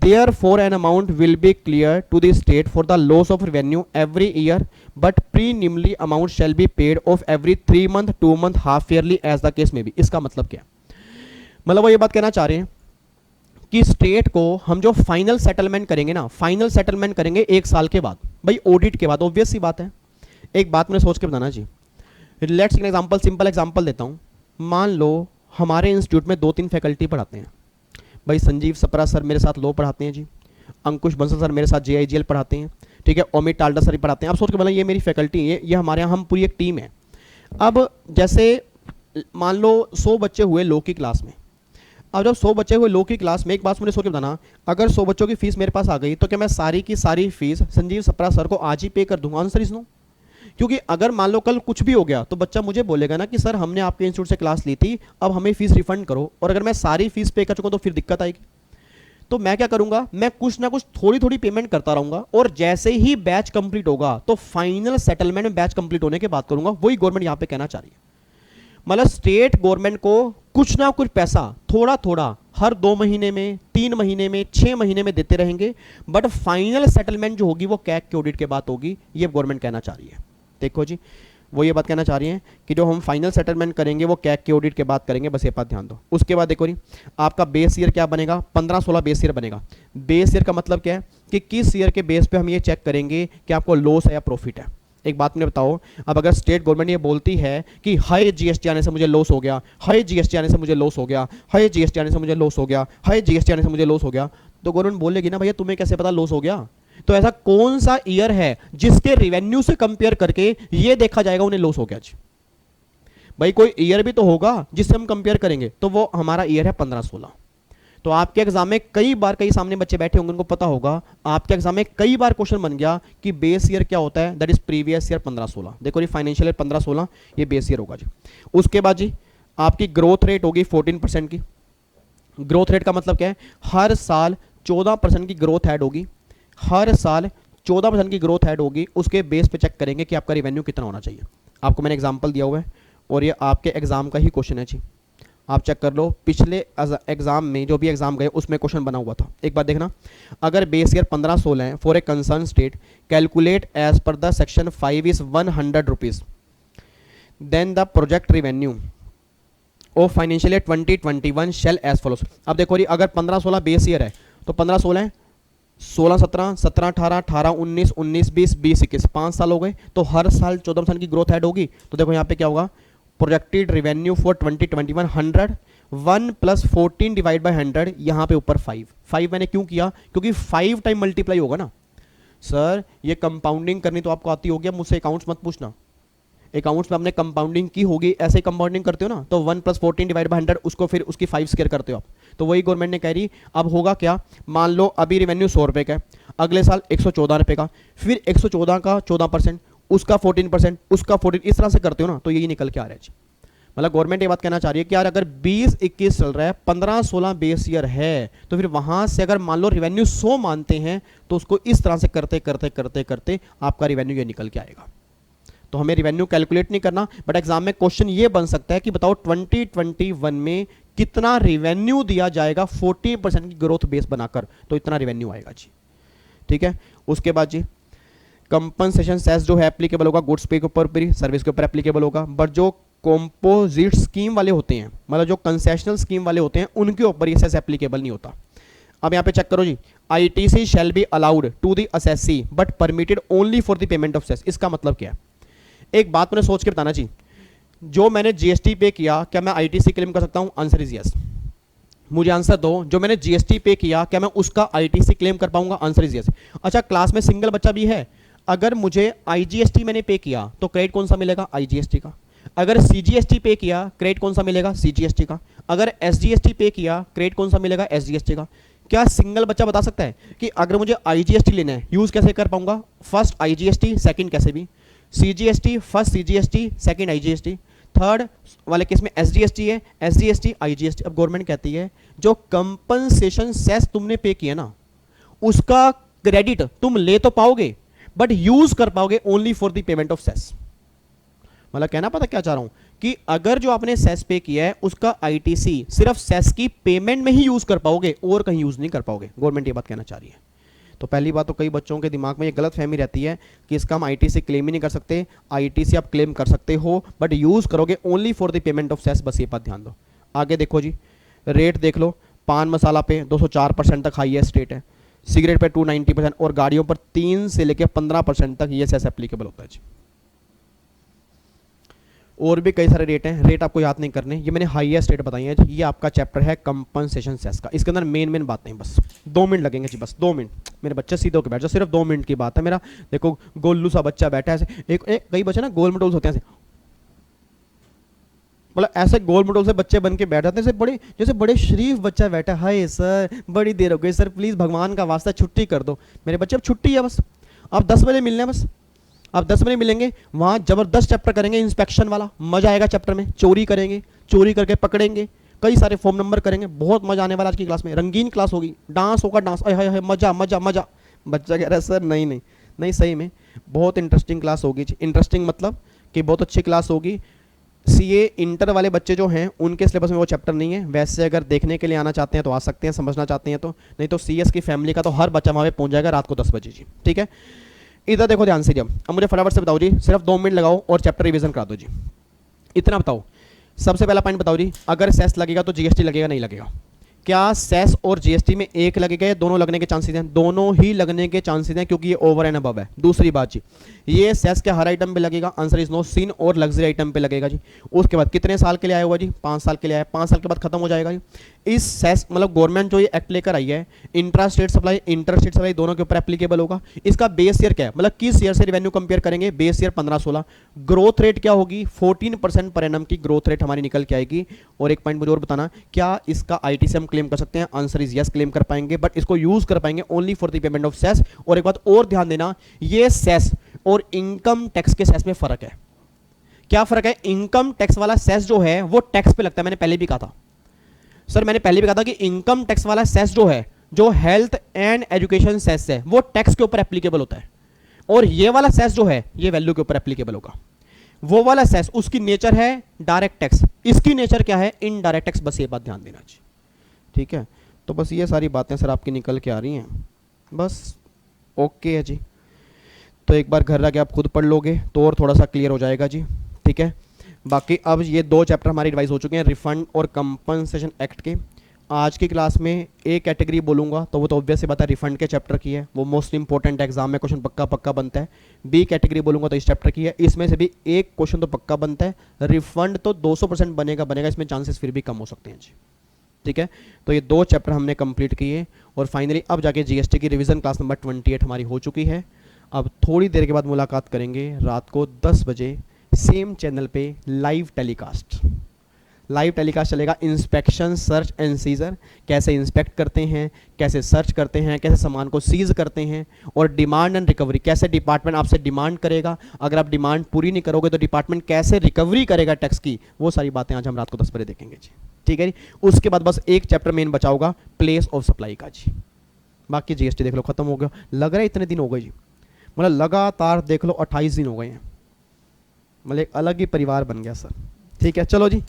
therefore an amount will be clear to the state for the loss of revenue every year, but preliminary amount shall be paid of every 3 month 2 month half yearly as the case may be। इसका मतलब क्या, मतलब वो ये बात कहना चाह रहे हैं कि स्टेट को हम जो फाइनल सेटलमेंट करेंगे ना, फाइनल सेटलमेंट करेंगे 1 साल के बाद, भाई ऑडिट के बाद, ऑब्वियस सी बात है। एक बात मैंने सोच के बताना जी, let's an example, simple example देता हूँ। मान लो हमारे इंस्टीट्यूट में 2-3 फैकल्टी पढ़ाते हैं, भाई संजीव सप्रा सर मेरे साथ लॉ पढ़ाते हैं जी, अंकुश बंसल सर मेरे साथ JIGL पढ़ाते हैं, ठीक है, अमित टाल्डा सर पढ़ाते हैं। अब सोच के बोला ये मेरी फैकल्टी है, ये हमारे यहाँ हम पूरी एक टीम है। अब जैसे मान लो 100 बच्चे हुए लॉ की क्लास में, अब जब 100 बच्चे हुए लॉ की क्लास में, एक बात मुझे सोच के बताना, अगर 100 बच्चों की फीस मेरे पास आ गई तो क्या मैं सारी की सारी फीस संजीव सप्रा सर को आज ही पे कर दूंगा? Answer is no. क्योंकि अगर मान लो कल कुछ भी हो गया तो बच्चा मुझे बोलेगा ना कि सर हमने आपके इंस्टीट्यूट से क्लास ली थी, अब हमें फीस रिफंड करो, और अगर मैं सारी फीस पे कर चुका तो फिर दिक्कत आएगी। तो मैं क्या करूंगा, मैं कुछ ना कुछ थोड़ी थोड़ी पेमेंट करता रहूंगा, और जैसे ही बैच कंप्लीट होगा तो फाइनल सेटलमेंट में बैच कंप्लीट होने के बाद करूंगा। वही गवर्नमेंट यहां पे कहना चाह रही है, मतलब स्टेट गवर्नमेंट को कुछ ना कुछ पैसा थोड़ा थोड़ा हर 2 महीने में, 3 महीने में, 6 महीने में देते रहेंगे, बट फाइनल सेटलमेंट जो होगी वो कैग के ऑडिट के बाद होगी, ये गवर्नमेंट कहना चाह रही है। देखो जी, वो ये बात कहना चाह रही हैं कि जो हम फाइनल सेटलमेंट करेंगे वो कैग के ऑडिट के बाद करेंगे, बस ये बात ध्यान दो। उसके बाद देखो जी, आपका बेस ईयर क्या बनेगा, 15-16 बेस ईयर बनेगा। बेस ईयर का मतलब क्या है कि किस ईयर के बेस पे हम ये चेक करेंगे कि आपको लॉस है या प्रॉफिट है। एक बात मुझे बताओ, अब अगर स्टेट गवर्नमेंट ये बोलती है कि हाई जीएसटी आने से मुझे लॉस हो गया, हाई जीएसटी आने से मुझे लॉस हो गया, हाई जीएसटी आने से मुझे लॉस हो गया, हाई जीएसटी आने से मुझे लॉस हो गया, तो गवर्नमेंट बोलेगी ना भैया तुम्हें कैसे पता लॉस हो गया? तो ऐसा कौन सा ईयर है जिसके रेवेन्यू से कंपेयर करके ये देखा जाएगा उन्हें लॉस हो गया जी? भाई कोई ईयर भी तो होगा जिससे हम कंपेयर करेंगे, तो वो हमारा ईयर है 15-16। तो आपके एग्जाम में कई बार, कई सामने बच्चे बैठे होंगे उनको पता होगा, आपके एग्जाम में कई बार क्वेश्चन बन गया कि बेस ईयर क्या होता है, दैट इज प्रीवियस ईयर 15-16। देखो जी, फाइनेंशियल ईयर 15-16 ये बेस ईयर होगा जी। उसके बाद जी आपकी ग्रोथ रेट होगी 14% की। ग्रोथ रेट का मतलब क्या है, हर साल 14% की ग्रोथ ऐड होगी, हर साल 14% की ग्रोथ ऐड होगी, उसके बेस पे चेक करेंगे कि आपका रेवेन्यू कितना होना चाहिए। आपको मैंने एग्जांपल दिया हुआ है और ये आपके एग्जाम का ही क्वेश्चन है जी, आप चेक कर लो, पिछले एग्जाम में जो भी एग्जाम गए उसमें क्वेश्चन बना हुआ था। एक बार देखना, अगर बेस ईयर 15-16 है for a concern state, calculate as per the section 5 is 100 rupees, then the project revenue of financial year 2021 shall as follows. अब देखो जी, अगर 15-16 बेस ईयर है तो 15-16 है, 16-17, 17-18, 18-19, 19-20, 20-21, 5 साल हो गए, तो हर साल 14% की ग्रोथ ऐड होगी। तो देखो यहाँ पे क्या होगा, projected revenue for 2021 100, 1 + 14 divide by 100, यहाँ पे ऊपर 5 मैंने क्यों किया, क्योंकि 5 टाइम मल्टीप्लाई होगा ना। सर ये कंपाउंडिंग करनी तो आपको आती होगी, मुझसे अकाउंट्स मत पूछना, अकाउंट्स में आपने कंपाउंडिंग की होगी, ऐसे कंपाउंडिंग करते हो ना, तो 1 + 14 डिवाइड बाय 100, उसको फिर उसकी 5 स्क्वायर करते हो आप। तो वही गवर्नमेंट ने कह रही, अब होगा क्या, मान लो अभी रेवेन्यू 100 रुपये का है, अगले साल 114 रुपये का, फिर 114 का 14%, उसका 14%, उसका 14, इस तरह से करते हो ना, तो यही निकल के आ रहा है जी। मतलब गवर्नमेंट ये बात कहना चाह रही है कि यार अगर 20-21 चल रहा है, 15-16 बेस ईयर है, तो फिर वहां से अगर मान लो रिवेन्यू 100 मानते हैं तो उसको इस तरह से करते करते करते करते आपका रिवेन्यू ये निकल के आएगा। तो हमें रिवेन्यू कैलकुलेट नहीं करना, बट एग्जाम में क्वेश्चन ये बन सकता है कि बताओ 2021 में कितना रिवेन्यू दिया जाएगा 14% की ग्रोथ बेस बनाकर, तो इतना रिवेन्यू आएगा जी। ठीक है, उसके बाद जी कंपनसेशन सेस जो है एप्लीकेबल होगा गुड्स पे के ऊपर, सर्विस के ऊपर एप्लीकेबल होगा, बट जो कॉम्पोजिट स्कीम वाले होते हैं, मतलब जो कंसेशनल स्कीम वाले होते हैं, उनके ऊपर ये सेस एप्लीकेबल नहीं होता। अब यहाँ पे चेक करो जी, ITC shall be allowed to the assessee but permitted only for the payment of cess. इसका मतलब क्या है? एक बात मैंने सोच के बताना जी, जो मैंने जीएसटी पे किया क्या मैं आईटीसी क्लेम कर सकता हूं? Answer is yes. मुझे आंसर दो, जो मैंने जीएसटी पे किया क्या मैं उसका आईटीसी क्लेम कर पाऊंगा? Answer is yes. अच्छा, क्लास में सिंगल बच्चा भी है, अगर मुझे आईजीएसटी मैंने पे किया तो क्रेडिट कौन सा मिलेगा? आईजीएसटी का। अगर सीजीएसटी पे किया क्रेडिट कौन सा मिलेगा? सीजीएसटी का। अगर एसजीएसटी पे किया क्रेडिट कौन सा मिलेगा? एसजीएसटी का। क्या सिंगल बच्चा बता सकता है कि अगर मुझे आईजीएसटी लेना है यूज कैसे कर पाऊंगा? फर्स्ट आईजीएसटी, सेकंड कैसे भी CGST, first CGST, second IGST, third वाले केस में एसजीएसटी है, एसजीएसटी, आईजीएसटी। अब गवर्नमेंट कहती है जो कंपनसेशन सेस तुमने पे किया ना, उसका क्रेडिट तुम ले तो पाओगे बट यूज कर पाओगे only for the payment of cess. मतलब कहना पता क्या चाह रहा हूं कि अगर जो आपने सेस पे किया है उसका आईटीसी सिर्फ सेस की पेमेंट में ही यूज कर पाओगे और कहीं यूज नहीं कर पाओगे। गवर्नमेंट ये बात कहना चाह रही है। तो पहली बात तो कई बच्चों के दिमाग में ये गलत फहमी रहती है कि इसका हम आईटीसी क्लेम ही नहीं कर सकते। आईटीसी आप क्लेम कर सकते हो बट यूज करोगे only for the payment of cess, बस ये बात ध्यान दो। आगे देखो जी, रेट देख लो, पान मसाला पे 204% तक हाईएस्ट रेट है, सिगरेट पे 290% और गाड़ियों पर 3 से लेकर 15% तक ये सेस एप्लीकेबल होता है जी। और भी कई सारे रेट हैं, रेट आपको याद नहीं करने, ये मैंने हाईएस्ट रेट बताई है। ये आपका चैप्टर है कंपनसेशन सेस का, इसके अंदर मेन बातें बस 2 मिनट लगेंगे जी, बस 2 मिनट। मेरे बच्चे सीधे होकर बैठ जाओ, सिर्फ 2 मिनट की बात है। मेरा देखो गोल्लू सा बच्चा बैठा है ऐसे, एक कई बच्चे ना गोल मटोल होते हैं ऐसे, मतलब ऐसे गोल मटोल से बच्चे बन के बैठ जाते हैं जैसे बड़े शरीफ बच्चा बैठा है। हाय सर बड़ी देर हो गई सर, प्लीज भगवान का वास्ता छुट्टी कर दो। मेरे बच्चे अब छुट्टी है बस, अब 10 बजे मिलने हैं बस, अब 10 बजे मिलेंगे, वहां जबरदस्त चैप्टर करेंगे इंस्पेक्शन वाला, मजा आएगा चैप्टर में। चोरी करेंगे, चोरी करके पकड़ेंगे, कई सारे फॉर्म नंबर करेंगे, बहुत मजा आने वाला आज की क्लास में। रंगीन क्लास होगी, डांस होगा, डांस, हाय मजा मजा मजा। बच्चा कह रहा है सर नहीं सही में बहुत इंटरेस्टिंग क्लास होगी। इंटरेस्टिंग मतलब कि बहुत अच्छी क्लास होगी। सीए इंटर वाले बच्चे जो हैं उनके सिलेबस में वो चैप्टर नहीं है, वैसे अगर देखने के लिए आना चाहते हैं तो आ सकते हैं, समझना चाहते हैं तो, नहीं तो सीएस की फैमिली का तो हर बच्चा वहाँ पे पहुंच जाएगा रात को 10 बजे जी। ठीक है, इधर देखो ध्यान से जी। अब मुझे फटाफट से बताओ जी, सिर्फ 2 मिनट लगाओ और चैप्टर रिवीजन करा दो जी। इतना बताओ, सबसे पहला पॉइंट बताओ जी, अगर सेस लगेगा तो जीएसटी लगेगा नहीं लगेगा? क्या सेस और जीएसटी में एक लगेगा या दोनों लगने के चांसेस हैं? दोनों ही लगने के चांसेस हैं क्योंकि ये ओवर एंड अबव है। दूसरी बात जी, ये सेस के हर आइटम पे लगेगा? Answer is no. सिन और लग्जरी आइटम पे लगेगा जी। उसके बाद कितने साल के लिए आया हुआ जी? 5 साल के लिए आया, 5 साल के बाद खत्म हो जाएगा जी। इस सेस मतलब गवर्नमेंट जो ये एक्ट लेकर आई है, intra state supply inter state supply दोनों के ऊपर एप्लीकेबल होगा। इसका बेस ईयर क्या है, मतलब किस ईयर से रेवेन्यू कंपेयर करेंगे? Base year 15-16। ग्रोथ रेट क्या होगी? 14% पर एनम की ग्रोथ रेट हमारी निकल के आएगी। और एक पॉइंट मुझे और बताना, क्या इसका आईटीसी हम क्लेम कर सकते हैं? आंसर इज यस, क्लेम कर पाएंगे, बट इसको यूज कर पाएंगे only for the payment of cess. और एक बात और ध्यान देना, ये सेस और इनकम टैक्स के सेस में फर्क है। क्या फर्क है? इनकम टैक्स वाला सेस जो है वो टैक्स पे लगता है, मैंने पहले भी कहा था सर, मैंने पहले भी कहा था कि इनकम टैक्स वाला सेस जो है, जो हेल्थ एंड एजुकेशन सेस है, वो टैक्स के ऊपर एप्लीकेबल होता है। और ये वाला सेस जो है ये वैल्यू के ऊपर एप्लीकेबल होगा। वो वाला सेस उसकी नेचर है डायरेक्ट टैक्स, इसकी नेचर क्या है? Indirect tax. बस ये बात ध्यान देना चाहिए। ठीक है, तो बस ये सारी बातें सर आपकी निकल के आ रही हैं, बस ओके है जी। तो एक बार घर जाके आप खुद पढ़ लोगे तो और थोड़ा सा क्लियर हो जाएगा जी। ठीक है, बाकी अब ये 2 चैप्टर हमारी रिवाइज हो चुके हैं रिफंड और कंपनसेशन एक्ट के। आज की क्लास में एक कैटेगरी बोलूंगा तो वो तो ऑब्वियस से बात है रिफंड के चैप्टर की है, वो मोस्ट इंपॉर्टेंट एग्जाम में क्वेश्चन पक्का बनता है। बी कैटेगरी बोलूंगा तो इस चैप्टर की है, इसमें से भी एक क्वेश्चन तो पक्का बनता है। रिफंड तो 200% बनेगा, इसमें चांसेस फिर भी कम हो सकते हैं जी। ठीक है, तो ये 2 चैप्टर हमने कंप्लीट किए और फाइनली अब जाके जीएसटी की रिवीजन क्लास नंबर 28 हमारी हो चुकी है। अब थोड़ी देर के बाद मुलाकात करेंगे रात को 10 बजे सेम चैनल पे लाइव टेलीकास्ट। लाइव टेलीकास्ट चलेगा इंस्पेक्शन सर्च एंड सीजर, कैसे इंस्पेक्ट करते हैं, कैसे सर्च करते हैं, कैसे सामान को सीज करते हैं, और डिमांड एंड रिकवरी, कैसे डिपार्टमेंट आपसे डिमांड करेगा, अगर आप डिमांड पूरी नहीं करोगे तो डिपार्टमेंट कैसे रिकवरी करेगा टैक्स की, वो सारी बातें आज हम रात को 10 बजे देखेंगे जी। ठीक है जी। उसके बाद बस एक चैप्टर मेन बचा होगा प्लेस ऑफ सप्लाई का जी। बाकी जीएसटी देख लो खत्म हो गया। लग रहा है इतने दिन हो गए जी, मतलब लगातार देख लो 28 दिन हो गए हैं, मतलब एक अलग ही परिवार बन गया सर। ठीक है चलो जी,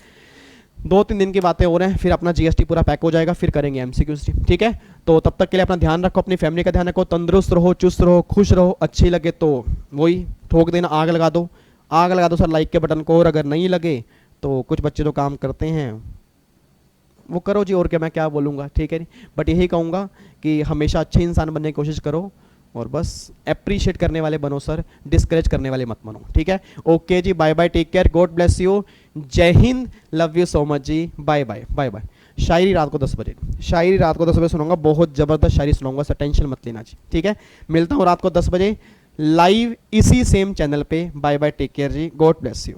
2-3 दिन की बातें हो रहे हैं, फिर अपना जीएसटी पूरा पैक हो जाएगा, फिर करेंगे एमसीक्यूज जी। ठीक है, तो तब तक के लिए अपना ध्यान रखो, अपनी फैमिली का ध्यान रखो, तंदुरुस्त रहो, चुस्त रहो, खुश रहो। अच्छी लगे तो वही ठोक देना, आग लगा दो, आग लगा दो सर लाइक के बटन को, और अगर नहीं लगे तो कुछ बच्चे जो काम करते हैं वो करो जी, और क्या मैं क्या बोलूँगा। ठीक है, बट यही कहूँगा कि हमेशा अच्छे इंसान बनने की कोशिश करो, और बस अप्रिशिएट करने वाले बनो सर, डिस्करेज करने वाले मत बनो। ठीक है, ओके जी, bye bye, take care, God bless you, जय हिंद, लव यू सो मच जी, बाय बाय बाय बाय। शायरी रात को 10 बजे, शायरी रात को 10 बजे सुनाऊंगा, बहुत ज़बरदस्त शायरी सुनाऊंगा सर, टेंशन मत लेना जी। ठीक है, मिलता हूँ रात को 10 बजे लाइव इसी सेम चैनल पे। बाय बाय, टेक केयर जी, गॉड ब्लेस यू।